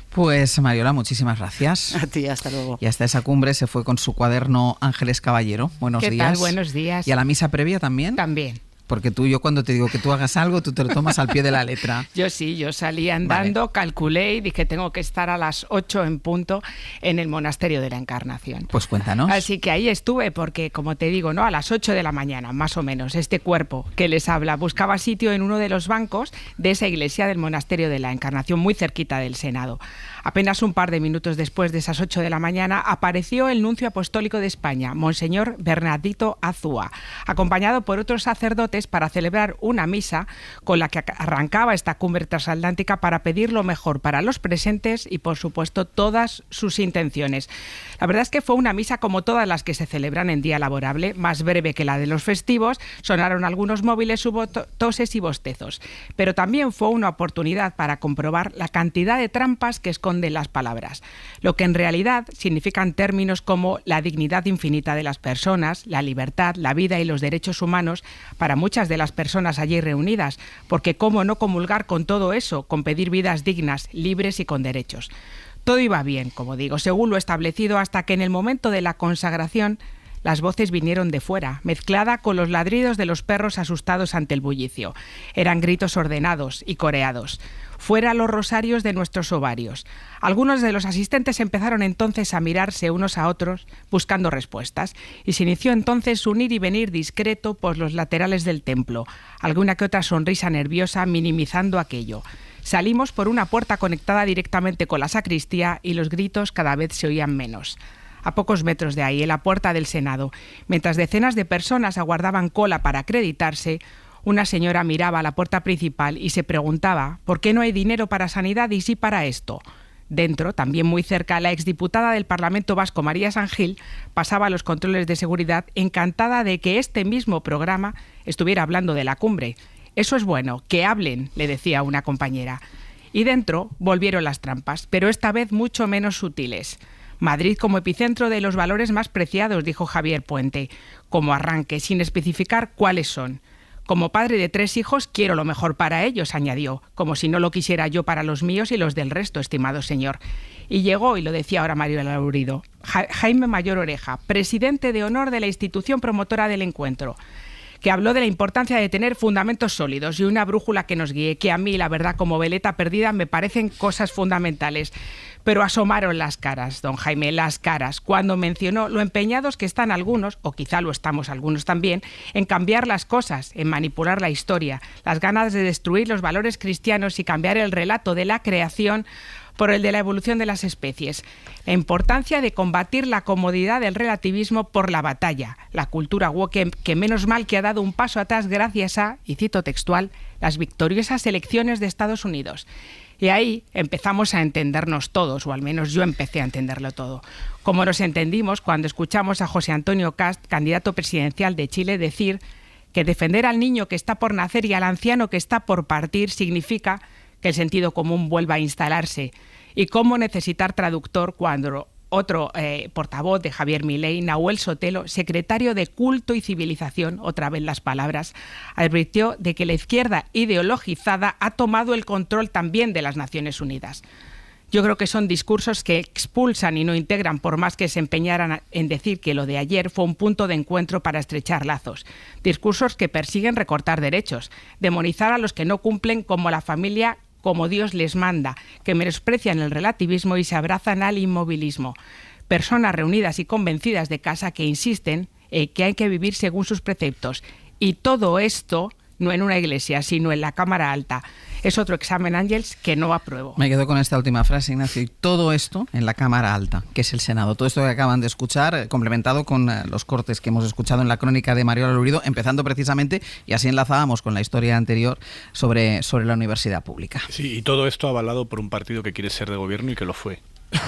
Pues Mariola, muchísimas gracias. A ti, hasta luego. Y hasta esa cumbre se fue con su cuaderno Ángeles Caballero. Buenos días. ¿Qué tal? Buenos días. ¿Y a la misa previa también? También. Porque yo cuando te digo que tú hagas algo, tú te lo tomas al pie de la letra. Yo salí andando, calculé y dije tengo que estar a las 8 en punto en el Monasterio de la Encarnación. Pues cuéntanos. Así que ahí estuve porque, como te digo, a las 8 de la mañana, más o menos, este cuerpo que les habla buscaba sitio en uno de los bancos de esa iglesia del Monasterio de la Encarnación, muy cerquita del Senado. Apenas un par de minutos después de esas 8 de la mañana apareció el nuncio apostólico de España, Monseñor Bernardito Azúa, acompañado por otros sacerdotes para celebrar una misa con la que arrancaba esta cumbre transatlántica para pedir lo mejor para los presentes y, por supuesto, todas sus intenciones. La verdad es que fue una misa como todas las que se celebran en día laborable, más breve que la de los festivos, sonaron algunos móviles, hubo toses y bostezos, pero también fue una oportunidad para comprobar la cantidad de trampas que esconden las palabras, lo que en realidad significan términos como la dignidad infinita de las personas, la libertad, la vida y los derechos humanos para muchas de las personas allí reunidas, porque cómo no comulgar con todo eso, con pedir vidas dignas, libres y con derechos. Todo iba bien, como digo, según lo establecido, hasta que en el momento de la consagración las voces vinieron de fuera, mezclada con los ladridos de los perros asustados ante el bullicio. Eran gritos ordenados y coreados. Fuera los rosarios de nuestros ovarios. Algunos de los asistentes empezaron entonces a mirarse unos a otros buscando respuestas y se inició entonces un ir y venir discreto por los laterales del templo, alguna que otra sonrisa nerviosa minimizando aquello. Salimos por una puerta conectada directamente con la sacristía y los gritos cada vez se oían menos. A pocos metros de ahí, en la puerta del Senado, mientras decenas de personas aguardaban cola para acreditarse, una señora miraba a la puerta principal y se preguntaba ¿por qué no hay dinero para sanidad y sí para esto? Dentro, también muy cerca, la exdiputada del Parlamento Vasco, María San Gil, pasaba los controles de seguridad encantada de que este mismo programa estuviera hablando de la cumbre. Eso es bueno, que hablen, le decía una compañera. Y dentro volvieron las trampas, pero esta vez mucho menos sutiles. Madrid como epicentro de los valores más preciados, dijo Javier Puente, como arranque, sin especificar cuáles son. Como padre de 3 hijos, quiero lo mejor para ellos, añadió, como si no lo quisiera yo para los míos y los del resto, estimado señor. Y llegó, y lo decía ahora Mariola Laurido, Jaime Mayor Oreja, presidente de honor de la institución promotora del encuentro, que habló de la importancia de tener fundamentos sólidos y una brújula que nos guíe, que a mí, la verdad, como veleta perdida, me parecen cosas fundamentales. Pero asomaron las caras, don Jaime, las caras, cuando mencionó lo empeñados que están algunos, o quizá lo estamos algunos también, en cambiar las cosas, en manipular la historia, las ganas de destruir los valores cristianos y cambiar el relato de la creación por el de la evolución de las especies. La importancia de combatir la comodidad del relativismo por la batalla, la cultura woke que menos mal que ha dado un paso atrás gracias a, y cito textual, las victoriosas elecciones de Estados Unidos. Y ahí empezamos a entendernos todos, o al menos yo empecé a entenderlo todo. Como nos entendimos cuando escuchamos a José Antonio Cast, candidato presidencial de Chile, decir que defender al niño que está por nacer y al anciano que está por partir significa que el sentido común vuelva a instalarse. Y cómo necesitar traductor cuando otro portavoz de Javier Milei, Nahuel Sotelo, secretario de Culto y Civilización, otra vez las palabras, advirtió de que la izquierda ideologizada ha tomado el control también de las Naciones Unidas. Yo creo que son discursos que expulsan y no integran, por más que se empeñaran en decir que lo de ayer fue un punto de encuentro para estrechar lazos. Discursos que persiguen recortar derechos, demonizar a los que no cumplen como la familia como Dios les manda, que menosprecian el relativismo y se abrazan al inmovilismo. Personas reunidas y convencidas de casa que insisten que hay que vivir según sus preceptos. Y todo esto no en una iglesia, sino en la Cámara Alta. Es otro examen, Ángels, que no apruebo. Me quedo con esta última frase, Ignacio. Y todo esto en la Cámara Alta, que es el Senado. Todo esto que acaban de escuchar, complementado con los cortes que hemos escuchado en la crónica de Mariola Laurido, empezando precisamente, y así enlazábamos con la historia anterior, sobre la universidad pública. Sí, y todo esto avalado por un partido que quiere ser de gobierno y que lo fue.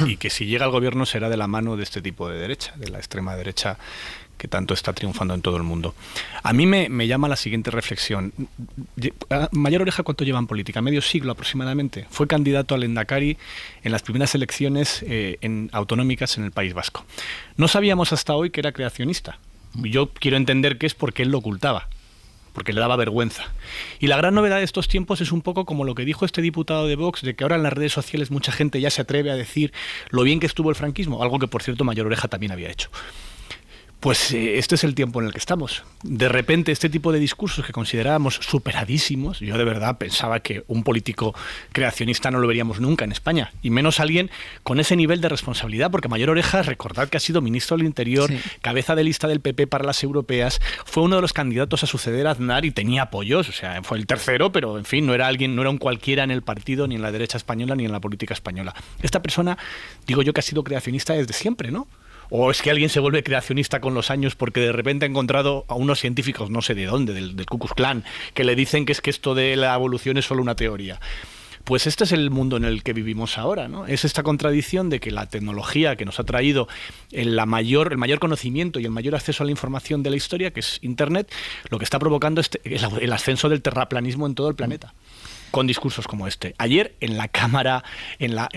Y que si llega al gobierno será de la mano de este tipo de derecha, de la extrema derecha que tanto está triunfando en todo el mundo. A mí me llama la siguiente reflexión. Mayor Oreja, ¿cuánto lleva en política? Medio siglo aproximadamente. Fue candidato al Lehendakari en las primeras elecciones autonómicas en el País Vasco. No sabíamos hasta hoy que era creacionista. Yo quiero entender que es porque él lo ocultaba, porque le daba vergüenza. Y la gran novedad de estos tiempos es un poco como lo que dijo este diputado de Vox, de que ahora en las redes sociales mucha gente ya se atreve a decir lo bien que estuvo el franquismo, algo que por cierto Mayor Oreja también había hecho. Pues este es el tiempo en el que estamos. De repente este tipo de discursos que considerábamos superadísimos, yo de verdad pensaba que un político creacionista no lo veríamos nunca en España, y menos alguien con ese nivel de responsabilidad, porque Mayor Oreja, recordad que ha sido ministro del Interior, sí, cabeza de lista del PP para las europeas, fue uno de los candidatos a suceder a Aznar y tenía apoyos, o sea, fue el tercero, pero en fin, no era un cualquiera en el partido, ni en la derecha española, ni en la política española. Esta persona, digo yo que ha sido creacionista desde siempre, ¿no? ¿O es que alguien se vuelve creacionista con los años porque de repente ha encontrado a unos científicos, no sé de dónde, del Ku Klux Klan, que le dicen que es que esto de la evolución es solo una teoría? Pues este es el mundo en el que vivimos ahora, ¿no? Es esta contradicción de que la tecnología que nos ha traído el mayor conocimiento y el mayor acceso a la información de la historia, que es Internet, lo que está provocando es el ascenso del terraplanismo en todo el planeta. Con discursos como este. Ayer en la Cámara, en la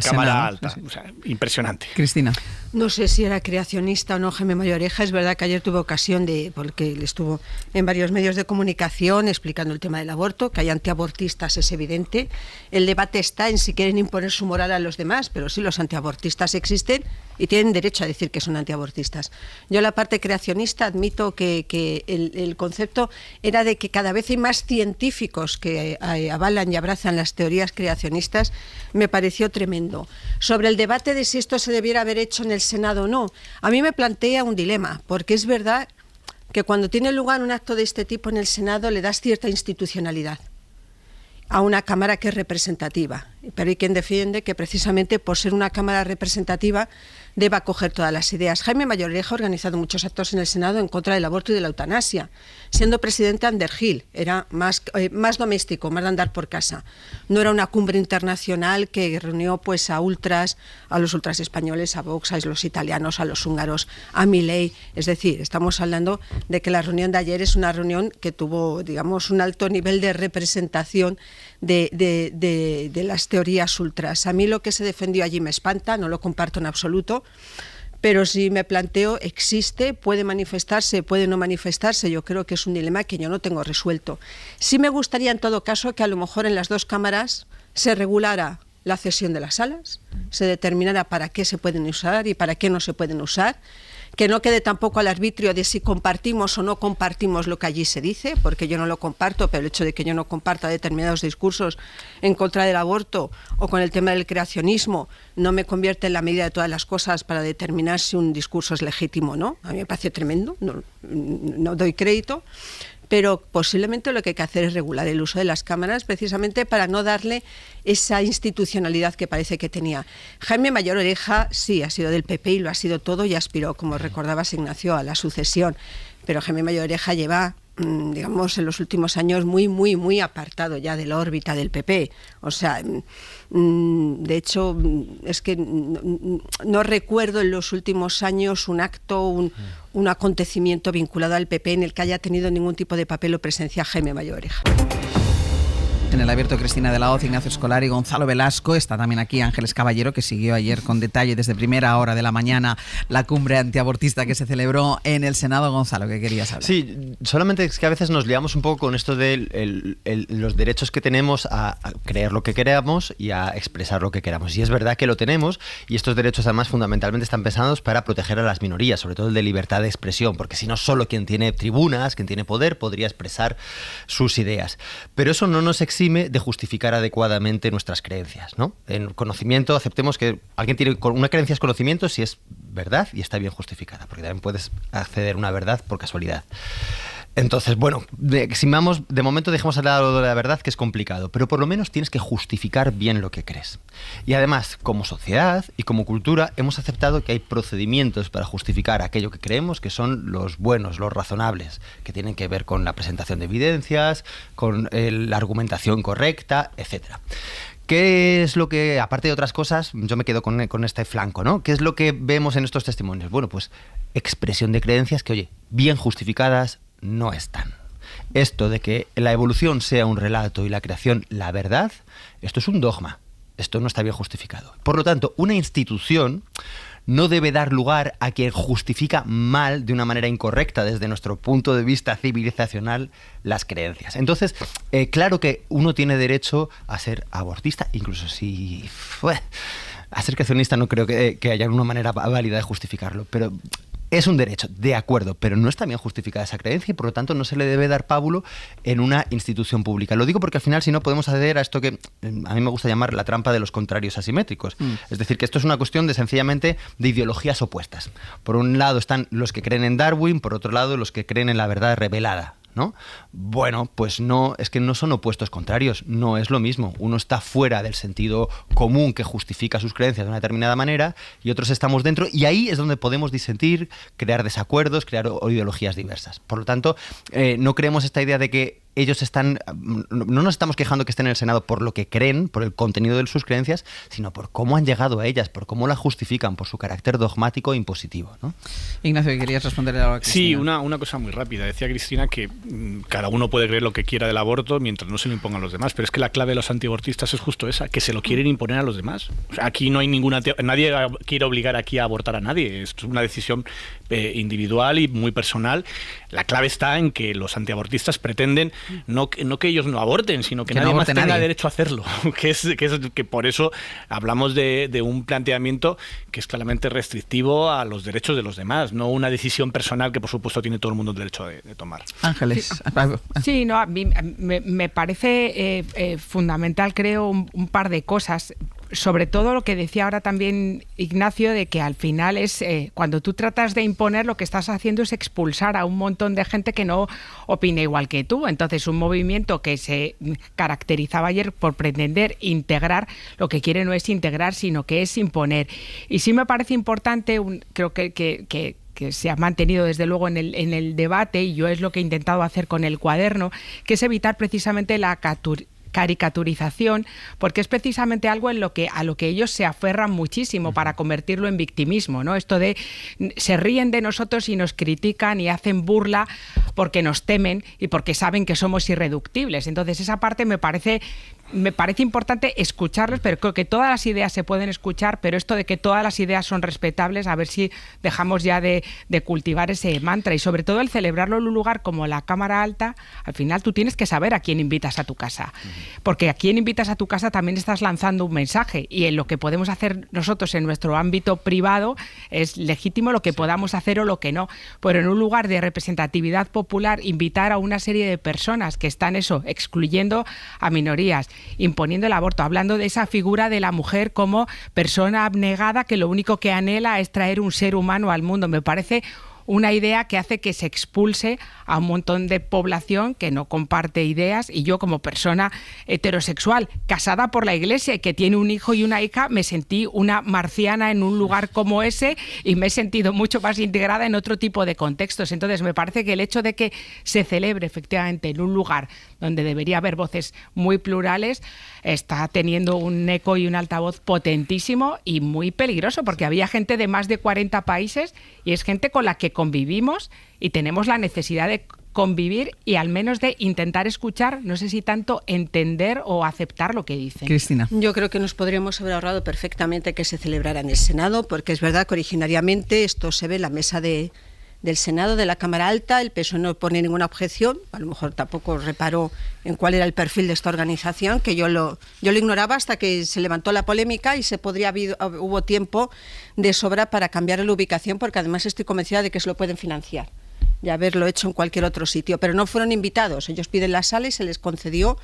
Cámara Alta. Sí. O sea, impresionante. Cristina. No sé si era creacionista o no Jaime Mayor Oreja. Es verdad que ayer tuve ocasión porque él estuvo en varios medios de comunicación explicando el tema del aborto, que hay antiabortistas, es evidente. El debate está en si quieren imponer su moral a los demás, pero sí, los antiabortistas existen y tienen derecho a decir que son antiabortistas. Yo la parte creacionista admito que el concepto era de que cada vez hay más científicos que avalan y abrazan las teorías creacionistas. Me pareció tremendo. Sobre el debate de si esto se debiera haber hecho en el Senado o no, a mí me plantea un dilema, porque es verdad que cuando tiene lugar un acto de este tipo en el Senado le das cierta institucionalidad a una Cámara que es representativa, pero hay quien defiende que precisamente por ser una Cámara representativa deba acoger todas las ideas. Jaime Mayor Oreja ha organizado muchos actos en el Senado en contra del aborto y de la eutanasia. Siendo presidente Underhill, era más doméstico, más de andar por casa. No era una cumbre internacional que reunió pues a los ultras españoles, a Vox, a los italianos, a los húngaros, a Milei. Es decir, estamos hablando de que la reunión de ayer es una reunión que tuvo, digamos, un alto nivel de representación de las teorías ultras. A mí lo que se defendió allí me espanta, no lo comparto en absoluto, pero si me planteo, existe, puede manifestarse, puede no manifestarse. Yo creo que es un dilema que yo no tengo resuelto. Sí me gustaría en todo caso que a lo mejor en las dos cámaras se regulara la cesión de las salas, se determinara para qué se pueden usar y para qué no se pueden usar, que no quede tampoco al arbitrio de si compartimos o no compartimos lo que allí se dice, porque yo no lo comparto, pero el hecho de que yo no comparta determinados discursos en contra del aborto o con el tema del creacionismo no me convierte en la medida de todas las cosas para determinar si un discurso es legítimo o no. A mí me parece tremendo, no doy crédito. Pero posiblemente lo que hay que hacer es regular el uso de las cámaras precisamente para no darle esa institucionalidad que parece que tenía. Jaime Mayor Oreja sí ha sido del PP y lo ha sido todo y aspiró, como recordabas Ignacio, a la sucesión. Pero Jaime Mayor Oreja lleva, digamos, en los últimos años muy apartado ya de la órbita del PP. O sea, de hecho, es que no recuerdo en los últimos años un acto, un acontecimiento vinculado al PP en el que haya tenido ningún tipo de papel o presencia Jaime Mayor Oreja. En el abierto, Cristina de la Hoz, Ignacio Escolari, Gonzalo Velasco. Está también aquí Ángeles Caballero, que siguió ayer con detalle desde primera hora de la mañana la cumbre antiabortista que se celebró en el Senado. Gonzalo, ¿qué querías hablar? Sí, solamente es que a veces nos liamos un poco con esto de los derechos que tenemos a creer lo que queramos y a expresar lo que queramos. Y es verdad que lo tenemos, y estos derechos además fundamentalmente están pensados para proteger a las minorías, sobre todo el de libertad de expresión, porque si no, solo quien tiene tribunas, quien tiene poder, podría expresar sus ideas. Pero eso no nos exige de justificar adecuadamente nuestras creencias, ¿no? En conocimiento, aceptemos que alguien tiene una creencia es conocimiento si es verdad y está bien justificada, porque también puedes acceder a una verdad por casualidad. Entonces, bueno, de momento dejemos al lado de la verdad, que es complicado, pero por lo menos tienes que justificar bien lo que crees. Y además, como sociedad y como cultura, hemos aceptado que hay procedimientos para justificar aquello que creemos que son los buenos, los razonables, que tienen que ver con la presentación de evidencias, con la argumentación correcta, etcétera. ¿Qué es lo que, aparte de otras cosas, yo me quedo con este flanco, ¿no? ¿Qué es lo que vemos en estos testimonios? Bueno, pues expresión de creencias que, oye, bien justificadas no están. Esto de que la evolución sea un relato y la creación la verdad, esto es un dogma. Esto no está bien justificado. Por lo tanto, una institución no debe dar lugar a quien justifica mal, de una manera incorrecta, desde nuestro punto de vista civilizacional, las creencias. Entonces, claro que uno tiene derecho a ser abortista, incluso si... a ser creacionista no creo que haya una manera válida de justificarlo, pero... es un derecho, de acuerdo, pero no está bien justificada esa creencia y por lo tanto no se le debe dar pábulo en una institución pública. Lo digo porque al final, si no, podemos acceder a esto que a mí me gusta llamar la trampa de los contrarios asimétricos. Es decir, que esto es una cuestión de sencillamente de ideologías opuestas. Por un lado están los que creen en Darwin, por otro lado los que creen en la verdad revelada, ¿no? Bueno, pues no, es que no son opuestos contrarios, no es lo mismo. Uno está fuera del sentido común que justifica sus creencias de una determinada manera y otros estamos dentro, y ahí es donde podemos disentir, crear desacuerdos, crear ideologías diversas. Por lo tanto, no creemos esta idea de que ellos están... No nos estamos quejando que estén en el Senado por lo que creen, por el contenido de sus creencias, sino por cómo han llegado a ellas, por cómo las justifican, por su carácter dogmático e impositivo, ¿no? Ignacio, ¿querías responderle a Cristina? Sí, una cosa muy rápida. Decía Cristina que cada uno puede creer lo que quiera del aborto mientras no se lo impongan los demás, pero es que la clave de los antiabortistas es justo esa, que se lo quieren imponer a los demás. O sea, aquí no hay nadie quiere obligar aquí a abortar a nadie, es una decisión individual y muy personal. La clave está en que los antiabortistas pretenden no que ellos no aborten, sino que nadie más tenga derecho a hacerlo, que por eso hablamos de un planteamiento que es claramente restrictivo a los derechos de los demás, no una decisión personal que por supuesto tiene todo el mundo el derecho de tomar. Ángeles. Sí, no, a mí me parece fundamental, creo, un par de cosas. Sobre todo lo que decía ahora también Ignacio, de que al final es cuando tú tratas de imponer, lo que estás haciendo es expulsar a un montón de gente que no opina igual que tú. Entonces, un movimiento que se caracterizaba ayer por pretender integrar, lo que quiere no es integrar, sino que es imponer. Y sí me parece importante, creo que se ha mantenido desde luego en el debate, y yo es lo que he intentado hacer con el cuaderno, que es evitar precisamente la caricaturización, porque es precisamente algo a lo que ellos se aferran muchísimo para convertirlo en victimismo, ¿no? Esto de se ríen de nosotros y nos critican y hacen burla porque nos temen y porque saben que somos irreductibles. Entonces esa parte me parece importante escucharlos, pero creo que todas las ideas se pueden escuchar, pero esto de que todas las ideas son respetables, a ver si dejamos ya de cultivar ese mantra, y sobre todo el celebrarlo en un lugar como la Cámara Alta. Al final tú tienes que saber a quién invitas a tu casa, porque a quién invitas a tu casa también estás lanzando un mensaje, y en lo que podemos hacer nosotros en nuestro ámbito privado es legítimo lo que podamos hacer o lo que no, pero en un lugar de representatividad popular invitar a una serie de personas que están excluyendo a minorías, imponiendo el aborto, hablando de esa figura de la mujer como persona abnegada que lo único que anhela es traer un ser humano al mundo, me parece una idea que hace que se expulse a un montón de población que no comparte ideas. Y yo, como persona heterosexual, casada por la Iglesia y que tiene un hijo y una hija, me sentí una marciana en un lugar como ese y me he sentido mucho más integrada en otro tipo de contextos. Entonces me parece que el hecho de que se celebre efectivamente en un lugar donde debería haber voces muy plurales está teniendo un eco y un altavoz potentísimo y muy peligroso, porque había gente de más de 40 países y es gente con la que convivimos y tenemos la necesidad de convivir y al menos de intentar escuchar, no sé si tanto entender o aceptar lo que dicen. Cristina. Yo creo que nos podríamos haber ahorrado perfectamente que se celebrara en el Senado, porque es verdad que originariamente esto se ve en la mesa del Senado, de la Cámara Alta, el PSOE no pone ninguna objeción, a lo mejor tampoco reparó en cuál era el perfil de esta organización, que yo lo ignoraba hasta que se levantó la polémica y hubo tiempo de sobra para cambiar la ubicación, porque además estoy convencida de que se lo pueden financiar y haberlo hecho en cualquier otro sitio, pero no fueron invitados. Ellos piden la sala y se les concedió,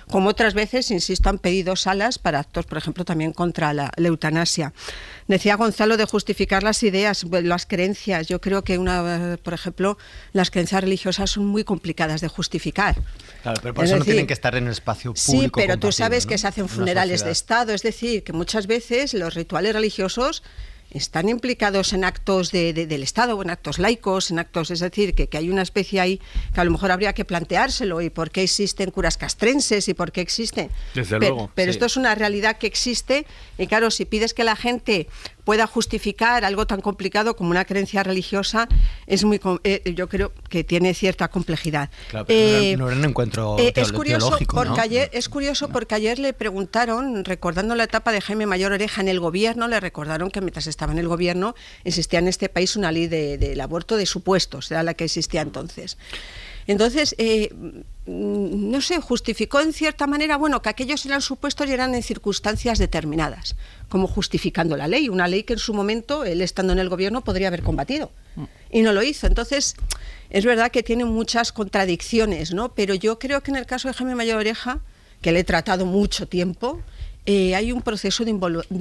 como otras veces, insisto, han pedido salas para actos, por ejemplo, también contra la eutanasia. Decía Gonzalo de justificar las ideas, las creencias. Yo creo que, por ejemplo, las creencias religiosas son muy complicadas de justificar. Claro, pero por eso no tienen que estar en el espacio público. Sí, pero tú sabes, ¿no?, que se hacen funerales de Estado, es decir, que muchas veces los rituales religiosos están implicados en actos del Estado, en actos laicos, en actos, es decir, que hay una especie ahí que a lo mejor habría que planteárselo, y por qué existen curas castrenses y por qué existen. Desde luego. Pero sí. esto es una realidad que existe, y claro, si pides que la gente pueda justificar algo tan complicado como una creencia religiosa, yo creo que tiene cierta complejidad. Claro, pero no era un encuentro teológico, Es curioso porque ayer le preguntaron, recordando la etapa de Jaime Mayor Oreja en el gobierno, le recordaron que mientras estaba en el gobierno existía en este país una ley del aborto de supuestos, era la que existía entonces. Entonces, no sé, justificó en cierta manera, bueno, que aquellos eran supuestos y eran en circunstancias determinadas, como justificando la ley, una ley que en su momento, él estando en el gobierno, podría haber combatido, y no lo hizo. Entonces, es verdad que tiene muchas contradicciones, ¿no? Pero yo creo que en el caso de Jaime Mayor Oreja, que le he tratado mucho tiempo, hay un proceso de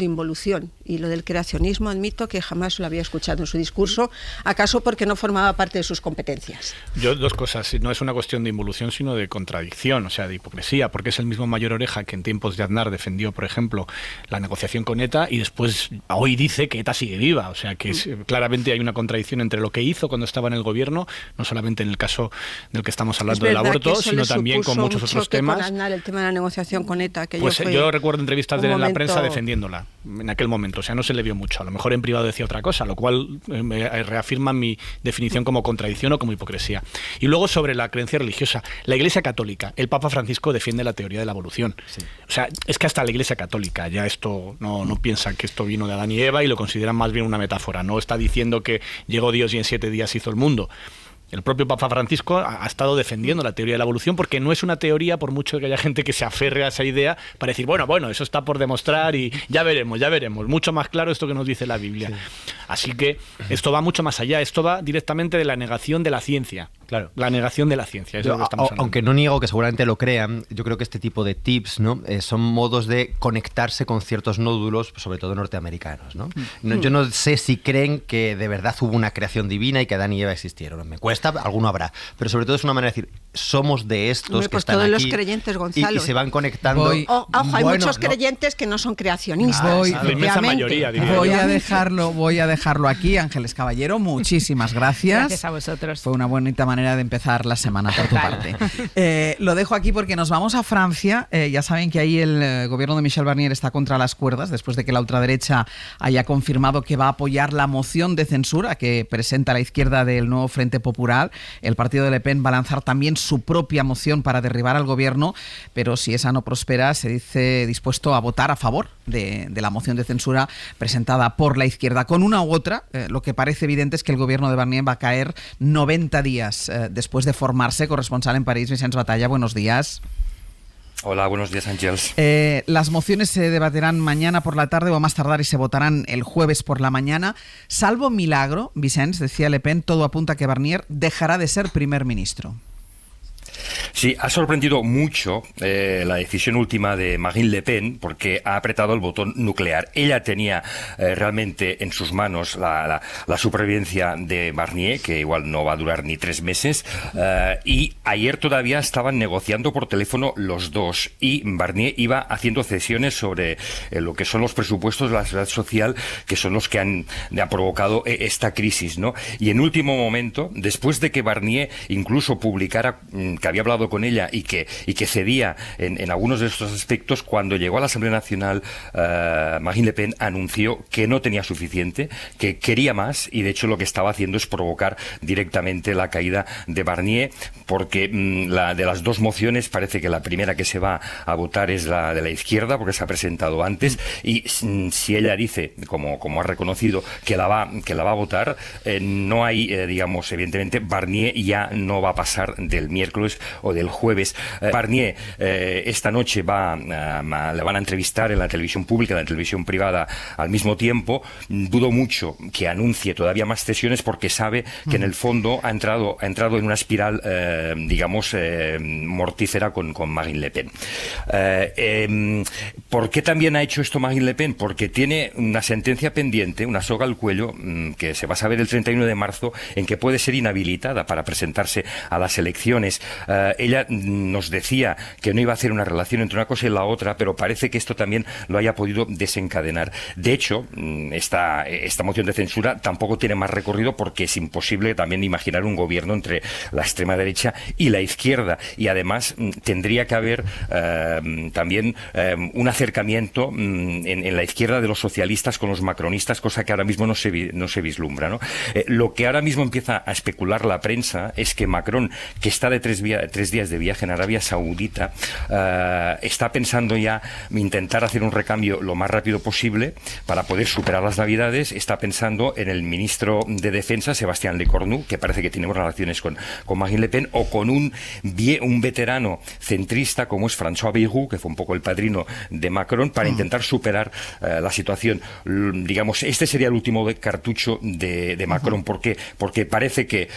involución, y lo del creacionismo admito que jamás lo había escuchado en su discurso, acaso porque no formaba parte de sus competencias. Yo, dos cosas, no es una cuestión de involución sino de contradicción, o sea, de hipocresía, porque es el mismo Mayor Oreja que en tiempos de Aznar defendió, por ejemplo, la negociación con ETA, y después hoy dice que ETA sigue viva, o sea que claramente hay una contradicción entre lo que hizo cuando estaba en el gobierno, no solamente en el caso del que estamos hablando del aborto, sino también con muchos otros temas. Con Aznar, el tema de la negociación con ETA, que pues yo recuerdo entrevistas de él en la prensa defendiéndola en aquel momento, o sea, no se le vio mucho, a lo mejor en privado decía otra cosa, lo cual me reafirma mi definición como contradicción o como hipocresía. Y luego sobre la creencia religiosa, la Iglesia Católica, el Papa Francisco defiende la teoría de la evolución, o sea, es que hasta la Iglesia Católica ya esto no piensa que esto vino de Adán y Eva y lo consideran más bien una metáfora, no está diciendo que llegó Dios y en 7 días hizo el mundo. El propio Papa Francisco ha estado defendiendo la teoría de la evolución, porque no es una teoría, por mucho que haya gente que se aferre a esa idea, para decir, bueno, eso está por demostrar y ya veremos, mucho más claro esto que nos dice la Biblia. Sí. Así que esto va mucho más allá, esto va directamente de la negación de la ciencia. Claro. La negación de la ciencia, eso es lo que estamos hablando. Aunque no niego que seguramente lo crean, yo creo que este tipo de tips, ¿no? Son modos de conectarse con ciertos nódulos, sobre todo norteamericanos, ¿no? Yo no sé si creen que de verdad hubo una creación divina y que Adán y Eva existieron. Me cuesta, alguno habrá, pero sobre todo es una manera de decir, somos de estos que están todos aquí, los creyentes, Gonzalo, y se van conectando. Ojo, hay muchos creyentes que no son creacionistas. La inmensa mayoría, voy a dejarlo aquí. Ángeles Caballero, muchísimas gracias. Gracias a vosotros. Fue una bonita manera de empezar la semana por tu parte. Lo dejo aquí porque nos vamos a Francia. Ya saben que ahí el gobierno de Michel Barnier está contra las cuerdas después de que la ultraderecha haya confirmado que va a apoyar la moción de censura que presenta la izquierda del Nuevo Frente Popular. El partido de Le Pen va a lanzar también su propia moción para derribar al gobierno, pero si esa no prospera, se dice dispuesto a votar a favor de la moción de censura presentada por la izquierda. Con una u otra, lo que parece evidente es que el gobierno de Barnier va a caer 90 días después de formarse. Corresponsal en París, Vicenç Batalla, buenos días. Hola, buenos días, Ángels. Las mociones se debatirán mañana por la tarde o a más tardar y se votarán el jueves por la mañana. Salvo milagro, Vicenç, decía Le Pen, todo apunta a que Barnier dejará de ser primer ministro. Sí, ha sorprendido mucho la decisión última de Marine Le Pen, porque ha apretado el botón nuclear. Ella tenía realmente en sus manos la supervivencia de Barnier, que igual no va a durar ni 3 meses, y ayer todavía estaban negociando por teléfono los dos, y Barnier iba haciendo cesiones sobre lo que son los presupuestos de la seguridad social, que son los que han provocado esta crisis, ¿no? Y en último momento, después de que Barnier incluso publicara que había hablado con ella y que cedía en algunos de estos aspectos, cuando llegó a la Asamblea Nacional, Marine Le Pen anunció que no tenía suficiente, que quería más, y de hecho lo que estaba haciendo es provocar directamente la caída de Barnier, porque de las dos mociones parece que la primera que se va a votar es la de la izquierda, porque se ha presentado antes, y si ella dice, como ha reconocido, que la va a votar, no hay, digamos, evidentemente Barnier ya no va a pasar del miércoles o del jueves. Barnier esta noche le van a entrevistar en la televisión pública, en la televisión privada al mismo tiempo. Dudo mucho que anuncie todavía más cesiones, porque sabe que en el fondo ha entrado en una espiral digamos mortífera con Marine Le Pen. ¿Por qué también ha hecho esto Marine Le Pen? Porque tiene una sentencia pendiente, una soga al cuello, que se va a saber el 31 de marzo, en que puede ser inhabilitada para presentarse a las elecciones Ella nos decía que no iba a hacer una relación entre una cosa y la otra, pero parece que esto también lo haya podido desencadenar. De hecho, esta moción de censura tampoco tiene más recorrido porque es imposible también imaginar un gobierno entre la extrema derecha y la izquierda. Y además tendría que haber también un acercamiento en la izquierda de los socialistas con los macronistas, cosa que ahora mismo no se vislumbra, ¿no? Lo que ahora mismo empieza a especular la prensa es que Macron, que está de 3 días de viaje en Arabia Saudita, está pensando ya intentar hacer un recambio lo más rápido posible para poder superar las Navidades. Está pensando en el ministro de Defensa, Sébastien Lecornu, que parece que tiene relaciones con Marine Le Pen, o con un veterano centrista como es François Bayrou, que fue un poco el padrino de Macron, para intentar superar la situación. Digamos, este sería el último cartucho de Macron. ¿Por qué? Porque parece que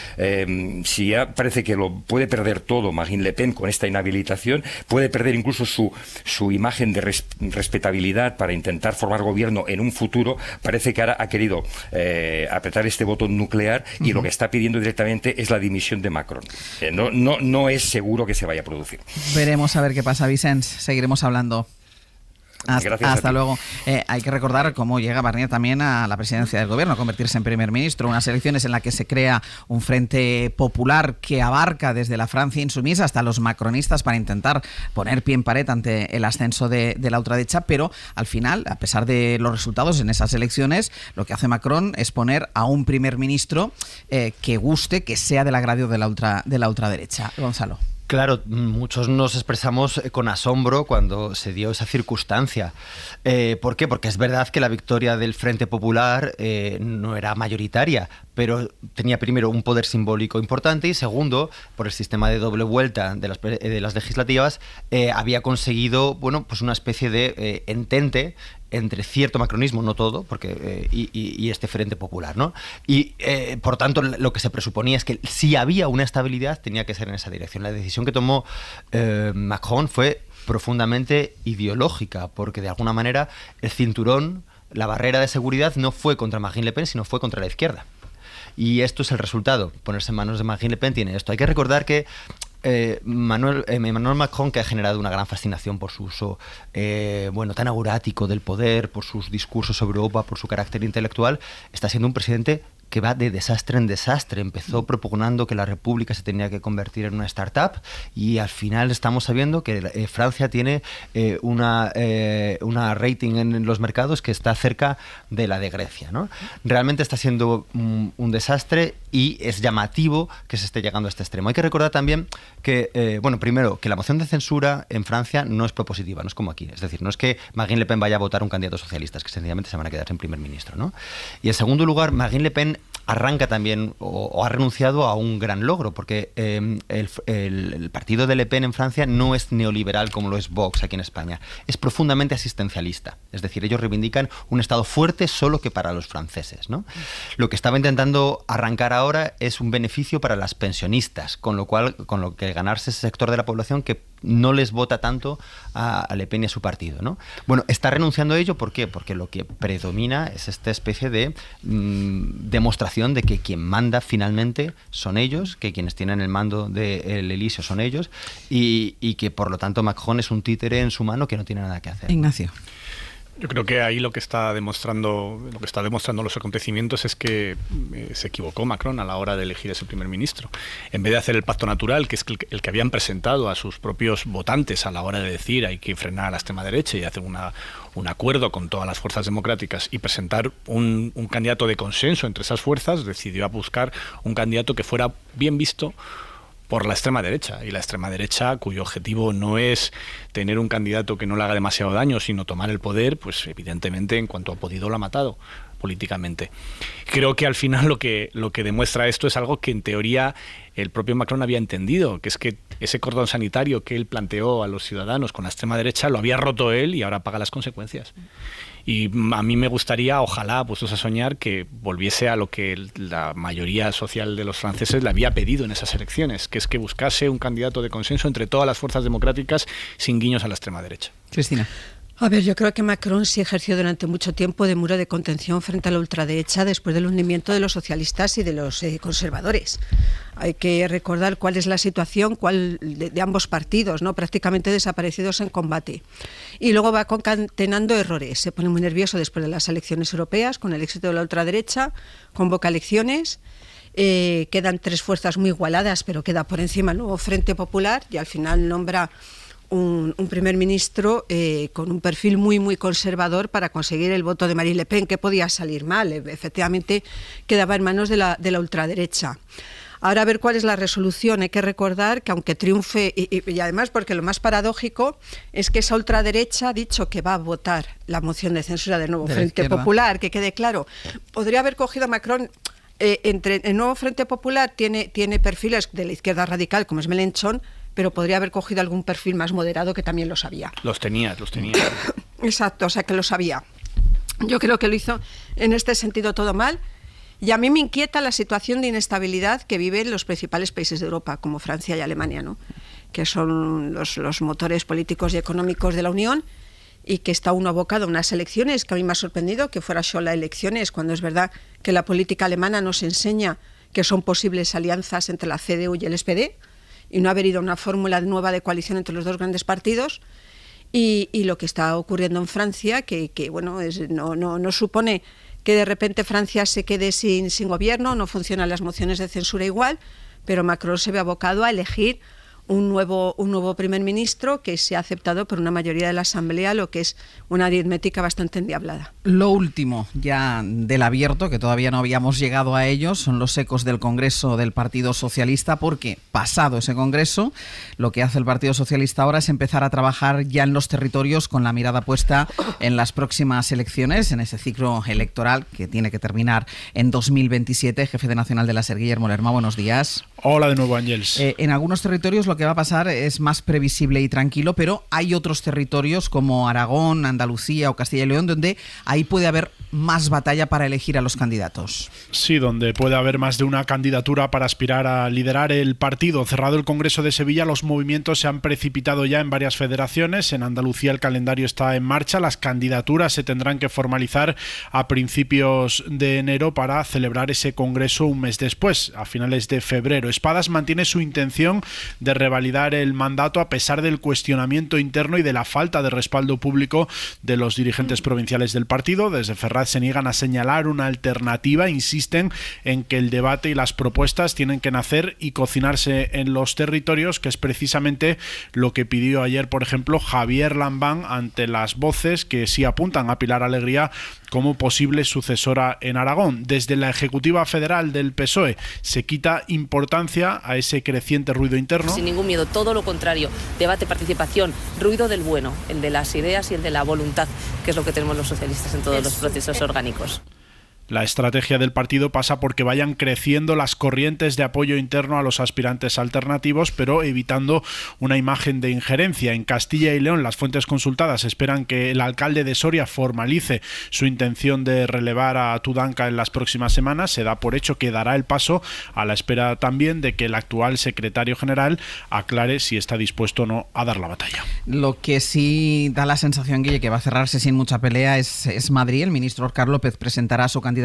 si ya parece que lo puede perder todo Marine Le Pen con esta inhabilitación, puede perder incluso su imagen de respetabilidad para intentar formar gobierno en un futuro. Parece que ahora ha querido apretar este botón nuclear y lo que está pidiendo directamente es la dimisión de Macron. No es seguro que se vaya a producir. Veremos a ver qué pasa, Vicens. Seguiremos hablando. Hasta luego. Hay que recordar cómo llega Barnier también a la presidencia del gobierno, a convertirse en primer ministro. Unas elecciones en las que se crea un frente popular que abarca desde la Francia insumisa hasta los macronistas para intentar poner pie en pared ante el ascenso de la ultraderecha. Pero al final, a pesar de los resultados en esas elecciones, lo que hace Macron es poner a un primer ministro que guste, que sea del agrado de la ultraderecha. Gonzalo. Claro, muchos nos expresamos con asombro cuando se dio esa circunstancia. ¿Por qué? Porque es verdad que la victoria del Frente Popular no era mayoritaria, pero tenía primero un poder simbólico importante y segundo, por el sistema de doble vuelta de las legislativas, había conseguido, bueno, pues una especie de entente entre cierto macronismo, no todo, porque y este Frente Popular, ¿no? Y por tanto lo que se presuponía es que si había una estabilidad tenía que ser en esa dirección. La decisión que tomó Macron fue profundamente ideológica, porque de alguna manera el cinturón, la barrera de seguridad no fue contra Marine Le Pen, sino fue contra la izquierda. Y esto es el resultado. Ponerse en manos de Marine Le Pen tiene esto. Hay que recordar que Emmanuel Macron, que ha generado una gran fascinación por su uso tan aurático del poder, por sus discursos sobre Europa, por su carácter intelectual, está siendo un presidente que va de desastre en desastre. Empezó propugnando que la República se tenía que convertir en una startup y al final estamos sabiendo que Francia tiene una rating en los mercados que está cerca de la de Grecia, ¿no? Realmente está siendo un desastre y es llamativo que se esté llegando a este extremo. Hay que recordar también que, primero, que la moción de censura en Francia no es propositiva, no es como aquí. Es decir, no es que Marine Le Pen vaya a votar un candidato socialista, es que sencillamente se van a quedar en primer ministro, ¿no? Y en segundo lugar, Marine Le Pen arranca también o ha renunciado a un gran logro, porque el partido de Le Pen en Francia no es neoliberal como lo es Vox aquí en España, es profundamente asistencialista, es decir, ellos reivindican un Estado fuerte solo que para los franceses, ¿no? Lo que estaba intentando arrancar ahora es un beneficio para las pensionistas, con lo que ganarse ese sector de la población que no les vota tanto a Le Pen y a su partido, ¿no? Bueno, está renunciando a ello, ¿por qué? Porque lo que predomina es esta especie de demostración de que quien manda finalmente son ellos, que quienes tienen el mando del Elíseo son ellos y que por lo tanto Macron es un títere en su mano que no tiene nada que hacer. Ignacio. Yo creo que ahí lo que está demostrando los acontecimientos es que se equivocó Macron a la hora de elegir ese primer ministro. En vez de hacer el pacto natural, que es el que habían presentado a sus propios votantes a la hora de decir hay que frenar a la extrema derecha y hacer un acuerdo con todas las fuerzas democráticas y presentar un candidato de consenso entre esas fuerzas, decidió buscar un candidato que fuera bien visto por la extrema derecha, y la extrema derecha, cuyo objetivo no es tener un candidato que no le haga demasiado daño, sino tomar el poder, pues evidentemente en cuanto ha podido lo ha matado políticamente. Creo que al final lo que demuestra esto es algo que en teoría el propio Macron había entendido, que es que ese cordón sanitario que él planteó a los ciudadanos con la extrema derecha lo había roto él y ahora paga las consecuencias. Y a mí me gustaría, ojalá, puestos a soñar, que volviese a lo que la mayoría social de los franceses le había pedido en esas elecciones, que es que buscase un candidato de consenso entre todas las fuerzas democráticas sin guiños a la extrema derecha. Cristina. A ver, yo creo que Macron sí ejerció durante mucho tiempo de muro de contención frente a la ultraderecha después del hundimiento de los socialistas y de los conservadores. Hay que recordar cuál es la situación de ambos partidos, ¿no? Prácticamente desaparecidos en combate. Y luego va concatenando errores. Se pone muy nervioso después de las elecciones europeas con el éxito de la ultraderecha, convoca elecciones. Quedan 3 fuerzas muy igualadas, pero queda por encima el nuevo Frente Popular y al final nombra un primer ministro con un perfil muy muy conservador para conseguir el voto de Marine Le Pen, que podía salir mal. Efectivamente quedaba en manos de la ultraderecha. Ahora a ver cuál es la resolución. Hay que recordar que aunque triunfe, y además porque lo más paradójico es que esa ultraderecha ha dicho que va a votar la moción de censura del nuevo Frente Popular, que quede claro. Podría haber cogido a Macron. Entre el nuevo Frente Popular tiene perfiles de la izquierda radical, como es Mélenchon, pero podría haber cogido algún perfil más moderado que también lo sabía. Los tenía. Exacto, o sea que lo sabía. Yo creo que lo hizo en este sentido todo mal. Y a mí me inquieta la situación de inestabilidad que viven los principales países de Europa, como Francia y Alemania, ¿no? Que son los motores políticos y económicos de la Unión, y que está uno abocado a unas elecciones que a mí me ha sorprendido que fuera solo elecciones, cuando es verdad que la política alemana nos enseña que son posibles alianzas entre la CDU y el SPD, y no haber ido a una fórmula nueva de coalición entre los dos grandes partidos. Y lo que está ocurriendo en Francia, que bueno, no supone que de repente Francia se quede sin gobierno, no funcionan las mociones de censura igual, pero Macron se ve abocado a elegir un nuevo primer ministro que se ha aceptado por una mayoría de la Asamblea, lo que es una aritmética bastante endiablada. Lo último ya del abierto, que todavía no habíamos llegado a ello, son los ecos del Congreso del Partido Socialista, porque pasado ese Congreso, lo que hace el Partido Socialista ahora es empezar a trabajar ya en los territorios con la mirada puesta en las próximas elecciones, en ese ciclo electoral que tiene que terminar en 2027. Jefe de Nacional de la SER, Guillermo Lerma, buenos días. Hola de nuevo, Ángels. En algunos territorios lo que va a pasar es más previsible y tranquilo, pero hay otros territorios como Aragón, Andalucía o Castilla y León donde ahí puede haber más batalla para elegir a los candidatos. Sí, donde puede haber más de una candidatura para aspirar a liderar el partido. Cerrado el Congreso de Sevilla, los movimientos se han precipitado ya en varias federaciones. En Andalucía el calendario está en marcha. Las candidaturas se tendrán que formalizar a principios de enero para celebrar ese Congreso un mes después, a finales de febrero. Espadas mantiene su intención de revalidar el mandato a pesar del cuestionamiento interno y de la falta de respaldo público de los dirigentes provinciales del partido. Desde Ferraz se niegan a señalar una alternativa, insisten en que el debate y las propuestas tienen que nacer y cocinarse en los territorios, que es precisamente lo que pidió ayer, por ejemplo, Javier Lambán ante las voces que sí apuntan a Pilar Alegría como posible sucesora en Aragón. Desde la Ejecutiva Federal del PSOE se quita importancia a ese creciente ruido interno. Sin ningún miedo, todo lo contrario, debate, participación, ruido del bueno, el de las ideas y el de la voluntad, que es lo que tenemos los socialistas en todos los procesos orgánicos. La estrategia del partido pasa porque vayan creciendo las corrientes de apoyo interno a los aspirantes alternativos, pero evitando una imagen de injerencia. En Castilla y León, las fuentes consultadas esperan que el alcalde de Soria formalice su intención de relevar a Tudanca en las próximas semanas. Se da por hecho que dará el paso, a la espera también de que el actual secretario general aclare si está dispuesto o no a dar la batalla. Lo que sí da la sensación, Guille, que va a cerrarse sin mucha pelea es Madrid. El ministro Óscar López presentará su candidatura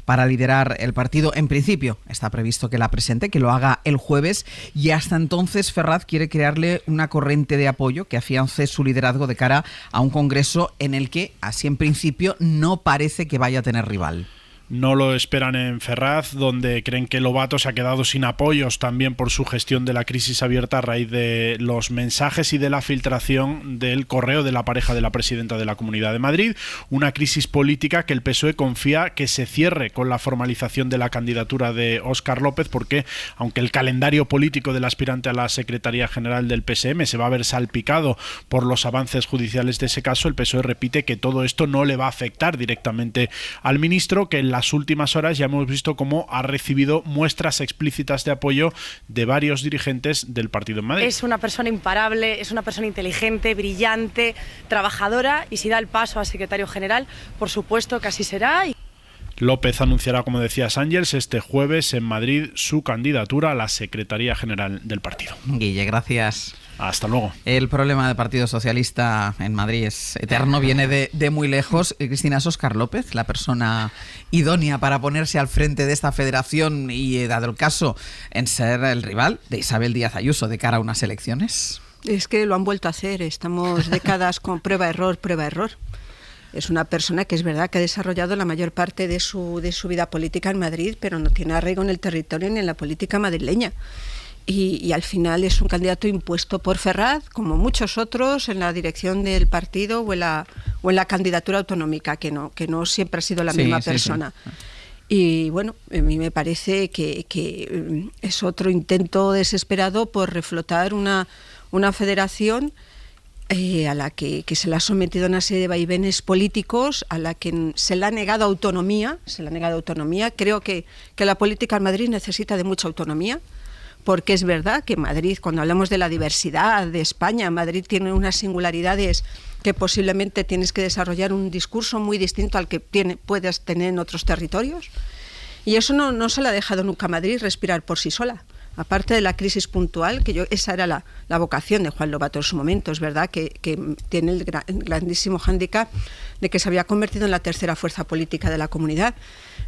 para liderar el partido. En principio está previsto que la presente, que lo haga el jueves, y hasta entonces Ferraz quiere crearle una corriente de apoyo que afiance su liderazgo de cara a un congreso en el que, así en principio, no parece que vaya a tener rival. No lo esperan en Ferraz, donde creen que Lobato se ha quedado sin apoyos también por su gestión de la crisis abierta a raíz de los mensajes y de la filtración del correo de la pareja de la presidenta de la Comunidad de Madrid. Una crisis política que el PSOE confía que se cierre con la formalización de la candidatura de Óscar López, porque aunque el calendario político del aspirante a la Secretaría General del PSM se va a ver salpicado por los avances judiciales de ese caso, el PSOE repite que todo esto no le va a afectar directamente al ministro, que en las últimas horas ya hemos visto cómo ha recibido muestras explícitas de apoyo de varios dirigentes del partido en Madrid. Es una persona imparable, es una persona inteligente, brillante, trabajadora, y si da el paso a secretario general, por supuesto que así será. López anunciará, como decías Ángels, este jueves en Madrid su candidatura a la Secretaría General del partido. Guille, gracias. Hasta luego. El problema del Partido Socialista en Madrid es eterno, viene de muy lejos. Cristina, ¿es Óscar López la persona idónea para ponerse al frente de esta federación y, dado el caso, en ser el rival de Isabel Díaz Ayuso de cara a unas elecciones? Es que lo han vuelto a hacer, estamos décadas con prueba-error. Es una persona que es verdad que ha desarrollado la mayor parte de su vida política en Madrid, pero no tiene arraigo en el territorio ni en la política madrileña. Y al final es un candidato impuesto por Ferraz, como muchos otros, en la dirección del partido o en la candidatura autonómica, que no siempre ha sido la misma persona. Sí. Y bueno, a mí me parece que es otro intento desesperado por reflotar una federación a la que se le ha sometido a una serie de vaivenes políticos, a la que se le ha negado autonomía. Creo que la política en Madrid necesita de mucha autonomía, porque es verdad que Madrid, cuando hablamos de la diversidad de España, Madrid tiene unas singularidades que posiblemente tienes que desarrollar un discurso muy distinto al que puedes tener en otros territorios. Y eso no se le ha dejado nunca a Madrid respirar por sí sola. Aparte de la crisis puntual, esa era la vocación de Juan Lobato en su momento. Es verdad que tiene el grandísimo hándicap de que se había convertido en la tercera fuerza política de la comunidad.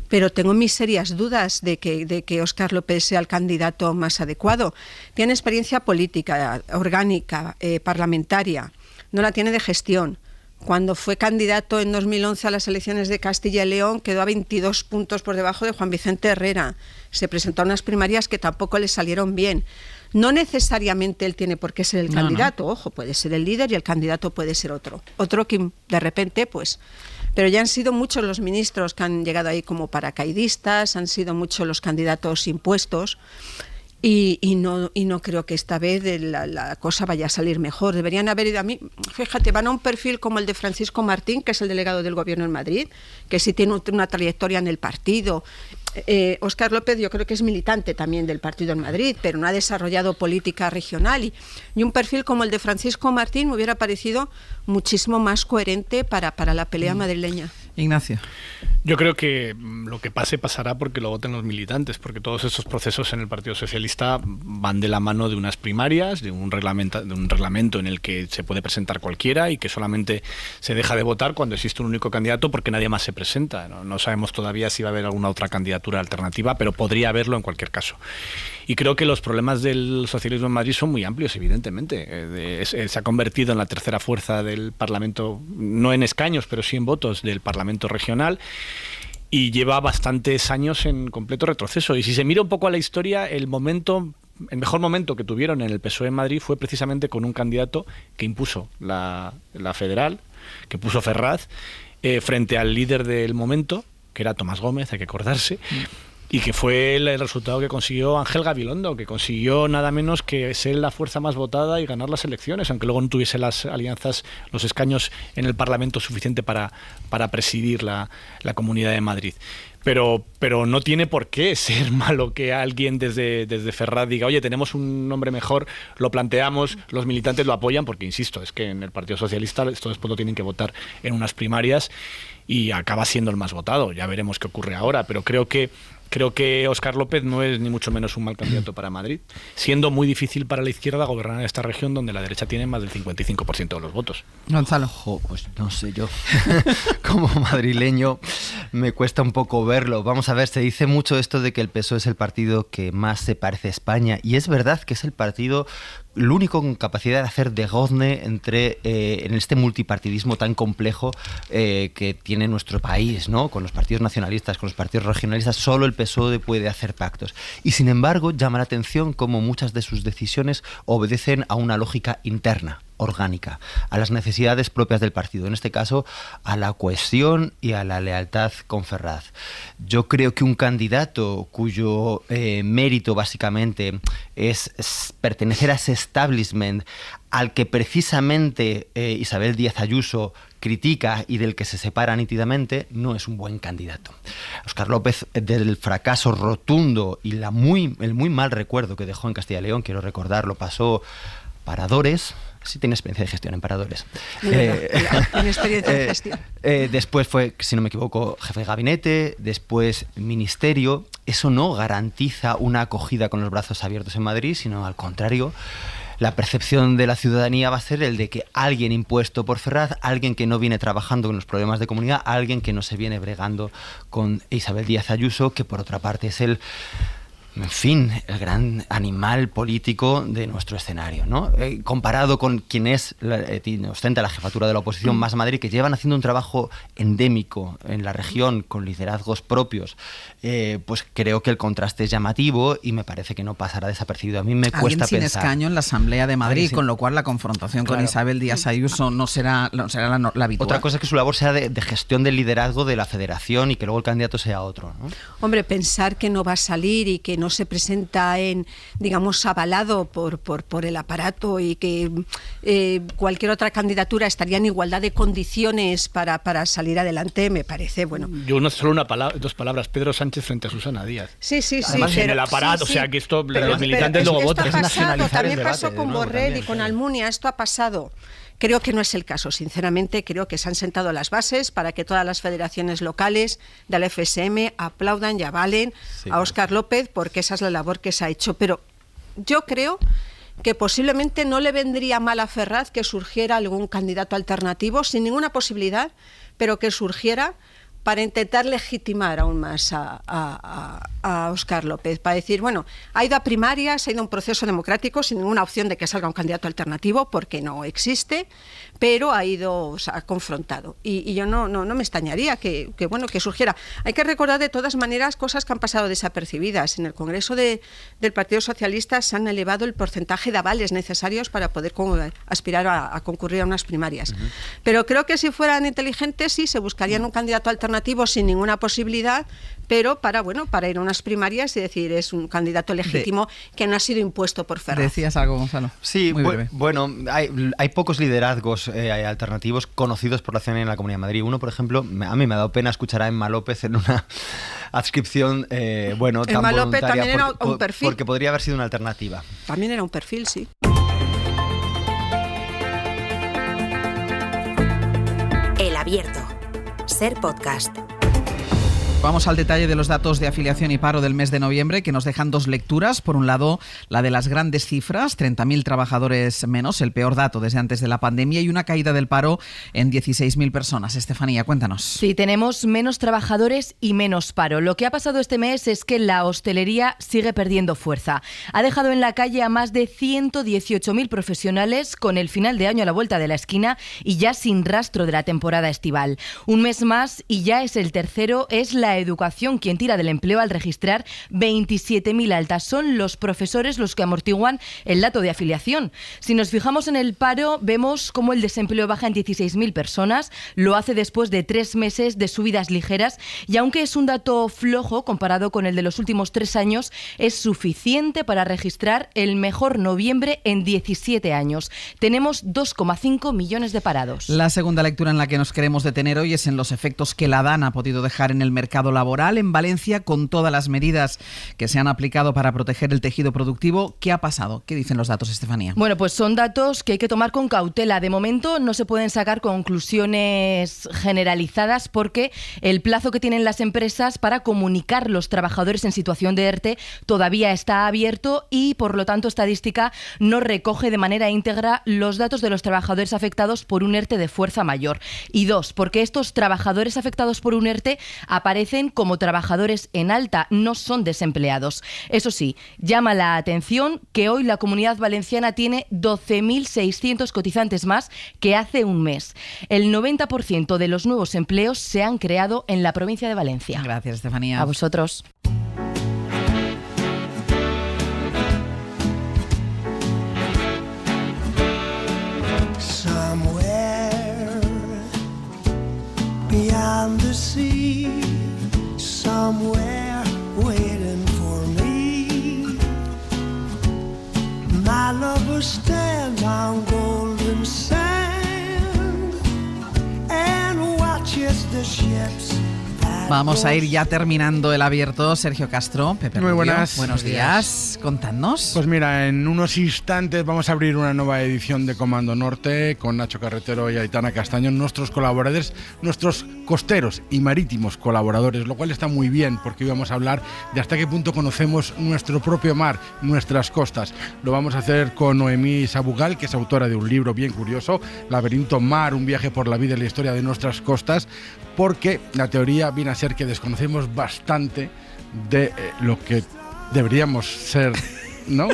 Pero tengo mis serias dudas de que Óscar López sea el candidato más adecuado. Tiene experiencia política, orgánica, parlamentaria, no la tiene de gestión. Cuando fue candidato en 2011 a las elecciones de Castilla y León, quedó a 22 puntos por debajo de Juan Vicente Herrera. Se presentó a unas primarias que tampoco le salieron bien. No necesariamente él tiene por qué ser el candidato, ojo, puede ser el líder y el candidato puede ser otro que de repente, pues... Pero ya han sido muchos los ministros que han llegado ahí como paracaidistas, han sido muchos los candidatos impuestos. Y no creo que esta vez la cosa vaya a salir mejor. Deberían haber ido a mí, fíjate, van a un perfil como el de Francisco Martín, que es el delegado del Gobierno en Madrid, que sí tiene una trayectoria en el partido. Óscar López yo creo que es militante también del partido en Madrid, pero no ha desarrollado política regional. Y un perfil como el de Francisco Martín me hubiera parecido muchísimo más coherente para la pelea madrileña. Ignacio. Yo creo que lo que pasará porque lo voten los militantes, porque todos estos procesos en el Partido Socialista van de la mano de unas primarias, de un reglamento en el que se puede presentar cualquiera y que solamente se deja de votar cuando existe un único candidato porque nadie más se presenta. No sabemos todavía si va a haber alguna otra candidatura alternativa, pero podría haberlo en cualquier caso. Y creo que los problemas del socialismo en Madrid son muy amplios, evidentemente. Se ha convertido en la tercera fuerza del Parlamento, no en escaños, pero sí en votos del Parlamento regional, y lleva bastantes años en completo retroceso. Y si se mira un poco a la historia, el mejor momento que tuvieron en el PSOE en Madrid fue precisamente con un candidato que impuso la federal, que puso Ferraz, frente al líder del momento, que era Tomás Gómez, hay que acordarse, y que fue el resultado que consiguió Ángel Gabilondo, que consiguió nada menos que ser la fuerza más votada y ganar las elecciones, aunque luego no tuviese las alianzas, los escaños en el Parlamento suficiente para presidir la Comunidad de Madrid. Pero no tiene por qué ser malo que alguien desde Ferraz diga, oye, tenemos un nombre mejor, lo planteamos, los militantes lo apoyan, porque insisto, es que en el Partido Socialista esto después lo tienen que votar en unas primarias y acaba siendo el más votado. Ya veremos qué ocurre ahora, pero creo que Óscar López no es ni mucho menos un mal candidato para Madrid, siendo muy difícil para la izquierda gobernar en esta región donde la derecha tiene más del 55% de los votos. Gonzalo. Pues no sé yo, como madrileño me cuesta un poco verlo. Vamos a ver, se dice mucho esto de que el PSOE es el partido que más se parece a España, y es verdad que es el partido el único con capacidad de hacer de gozne en este multipartidismo tan complejo que tiene nuestro país, ¿no? Con los partidos nacionalistas, con los partidos regionalistas, solo el PSOE puede hacer pactos. Y sin embargo, llama la atención cómo muchas de sus decisiones obedecen a una lógica interna, orgánica, a las necesidades propias del partido, en este caso a la cohesión y a la lealtad con Ferraz. Yo creo que un candidato cuyo mérito básicamente es pertenecer a ese establishment al que precisamente Isabel Díaz Ayuso critica y del que se separa nítidamente, no es un buen candidato. Óscar López, del fracaso rotundo y el muy mal recuerdo que dejó en Castilla y León, quiero recordar, lo pasó Paradores. Sí tiene experiencia de gestión en Paradores. Tiene experiencia de gestión. Después fue, si no me equivoco, jefe de gabinete, después ministerio. Eso no garantiza una acogida con los brazos abiertos en Madrid, sino al contrario. la percepción de la ciudadanía va a ser el de que alguien impuesto por Ferraz, alguien que no viene trabajando con los problemas de comunidad, alguien que no se viene bregando con Isabel Díaz Ayuso, que por otra parte es el gran animal político de nuestro escenario, ¿no? Comparado con quien ostenta la jefatura de la oposición, Más Madrid, que llevan haciendo un trabajo endémico en la región con liderazgos propios, pues creo que el contraste es llamativo y me parece que no pasará desapercibido. A mí me cuesta sin pensar. escaño en la Asamblea de Madrid, Sí. con lo cual la confrontación con Isabel Díaz Ayuso no será la habitual. Otra cosa es que su labor sea de gestión del liderazgo de la federación y que luego el candidato sea otro, ¿no? Hombre, pensar que no va a salir y que no se presenta avalado por el aparato y que cualquier otra candidatura estaría en igualdad de condiciones para salir adelante, me parece, bueno. Yo dos palabras, Pedro Sánchez frente a Susana Díaz. Sí. Además, en el aparato, o sea, que esto, los militantes luego votan. Esto ha pasado, también pasó con Borrell y con Almunia, esto ha pasado. Creo que no es el caso, sinceramente. Creo que se han sentado las bases para que todas las federaciones locales de la FSM aplaudan y avalen a Óscar López, porque esa es la labor que se ha hecho. Pero yo creo que posiblemente no le vendría mal a Ferraz que surgiera algún candidato alternativo, sin ninguna posibilidad, pero que surgiera para intentar legitimar aún más a Óscar López, para decir, bueno, ha ido a primarias, ha ido a un proceso democrático sin ninguna opción de que salga un candidato alternativo, porque no existe, pero ha confrontado. Y yo no me extrañaría que surgiera. Hay que recordar de todas maneras cosas que han pasado desapercibidas. En el Congreso del Partido Socialista se han elevado el porcentaje de avales necesarios para poder aspirar a concurrir a unas primarias. Pero creo que si fueran inteligentes, sí, se buscarían un candidato alternativo sin ninguna posibilidad, pero para ir a unas primarias y decir, es un candidato legítimo que no ha sido impuesto por Ferraz. ¿Decías algo, Gonzalo? Sí, muy breve. Bueno, hay pocos liderazgos alternativos conocidos por la ciudadanía en la Comunidad de Madrid. Uno, por ejemplo, a mí me ha dado pena escuchar a Emma López en una adscripción tan Emma López voluntaria, también era un perfil. porque podría haber sido una alternativa. También era un perfil, sí. El Abierto. Ser podcast. Vamos al detalle de los datos de afiliación y paro del mes de noviembre, que nos dejan dos lecturas. Por un lado, la de las grandes cifras, 30.000 trabajadores menos, el peor dato desde antes de la pandemia, y una caída del paro en 16.000 personas. Estefanía, cuéntanos. Sí, tenemos menos trabajadores y menos paro. Lo que ha pasado este mes es que la hostelería sigue perdiendo fuerza. Ha dejado en la calle a más de 118.000 profesionales con el final de año a la vuelta de la esquina y ya sin rastro de la temporada estival. Un mes más y ya es el tercero. Es la educación quien tira del empleo al registrar 27.000 altas. Son los profesores los que amortiguan el dato de afiliación. Si nos fijamos en el paro, vemos cómo el desempleo baja en 16.000 personas. Lo hace después de 3 meses de subidas ligeras y aunque es un dato flojo comparado con el de los últimos 3 años, es suficiente para registrar el mejor noviembre en 17 años. Tenemos 2,5 millones de parados. La segunda lectura en la que nos queremos detener hoy es en los efectos que la DAN ha podido dejar en el mercado laboral en Valencia, con todas las medidas que se han aplicado para proteger el tejido productivo. ¿Qué ha pasado? ¿Qué dicen los datos, Estefanía? Bueno, pues son datos que hay que tomar con cautela. De momento no se pueden sacar conclusiones generalizadas porque el plazo que tienen las empresas para comunicar los trabajadores en situación de ERTE todavía está abierto y, por lo tanto, Estadística no recoge de manera íntegra los datos de los trabajadores afectados por un ERTE de fuerza mayor. Y 2, porque estos trabajadores afectados por un ERTE aparecen como trabajadores en alta, no son desempleados. Eso sí, llama la atención que hoy la Comunidad Valenciana tiene 12.600 cotizantes más que hace un mes. El 90% de los nuevos empleos se han creado en la provincia de Valencia. Gracias, Estefanía. A vosotros. Beyond the sea, somewhere waiting for me, my lover stands on golden sand and watches the ships pass Vamos a ir ya terminando el abierto. Sergio Castro, Pepe Muy Rubio, buenas. buenos días. Contadnos. Pues mira, en unos instantes vamos a abrir una nueva edición de Comando Norte con Nacho Carretero y Aitana Castaño, nuestros colaboradores, nuestros costeros y marítimos colaboradores, lo cual está muy bien porque hoy vamos a hablar de hasta qué punto conocemos nuestro propio mar, nuestras costas. Lo vamos a hacer con Noemí Sabugal, que es autora de un libro bien curioso, Laberinto Mar, un viaje por la vida y la historia de nuestras costas, porque la teoría viene a ser que desconocemos bastante de lo que deberíamos ser, ¿no?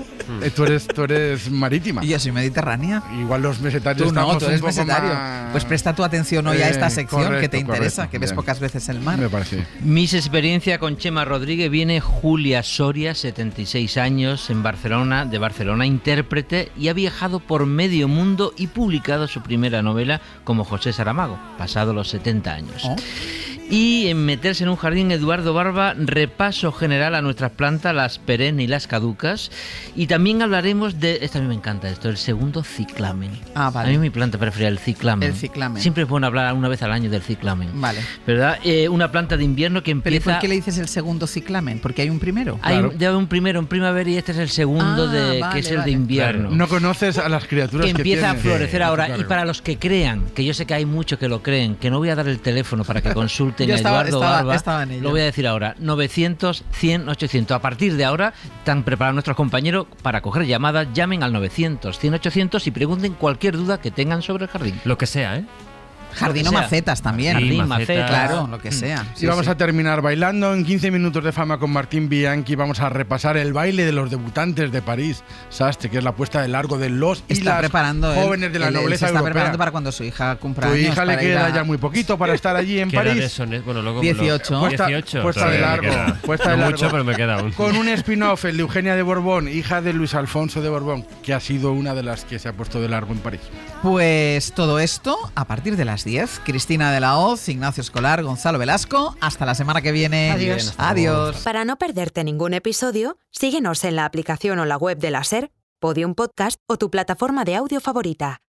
Tú eres marítima. Y yo soy mediterránea. Igual los mesetarios tú no, estamos tú eres un poco mesetario. más... Pues presta tu atención hoy a esta sección, correcto, que te interesa, correcto, que ves bien. pocas veces el mar. Me parece. Mis experiencia con Chema Rodríguez viene Julia Soria, 76 años, de Barcelona, intérprete, y ha viajado por medio mundo y publicado su primera novela como José Saramago, pasado los 70 años. Oh. Y en Meterse en un jardín, Eduardo Barba, repaso general a nuestras plantas, las perennes y las caducas. Y también hablaremos de, esto a mí me encanta esto, el segundo ciclamen. Ah, vale. A mí mi planta preferida, el ciclamen. El ciclamen. Siempre es bueno hablar una vez al año del ciclamen. Vale. ¿Verdad? Una planta de invierno que Pero ¿y empieza... por qué le dices el segundo ciclamen? Porque hay un primero. Debe haber un primero en primavera y este es el segundo, que es el de invierno. Claro. No conoces a las criaturas que empieza a florecer ahora. Claro. Y para los que crean, que yo sé que hay muchos que lo creen, que no voy a dar el teléfono para que consulten Yo a Eduardo Barba, estaba en ello. lo voy a decir ahora, 900, 100, 800. A partir de ahora están preparados nuestros compañeros para coger llamadas. Llamen al 900, 100, 800 y pregunten cualquier duda que tengan sobre el jardín. Lo que sea, ¿eh? Jardín o macetas también. Jardín, macetas. Claro, lo que sea. Y vamos a terminar bailando en 15 minutos de fama con Martín Bianchi. Vamos a repasar el baile de los debutantes de París Sastre, que es la puesta de largo de los y Está las preparando jóvenes de la nobleza se está europea. preparando para cuando su hija cumpla Tu años. hija le para ir queda a- ya muy poquito para estar allí en ¿Qué edad París. es? Bueno, luego 18. Puesta Todavía de me largo. queda. Puesta No de largo. mucho, pero me queda aún. Con un spin-off, el de Eugenia de Borbón, hija de Luis Alfonso de Borbón, que ha sido una de las que se ha puesto de largo en París. Pues todo esto a partir de las 10. Cristina de la Hoz, Ignacio Escolar, Gonzalo Velasco. Hasta la semana que viene. Adiós. Adiós. Para no perderte ningún episodio, síguenos en la aplicación o la web de la SER, Podium Podcast o tu plataforma de audio favorita.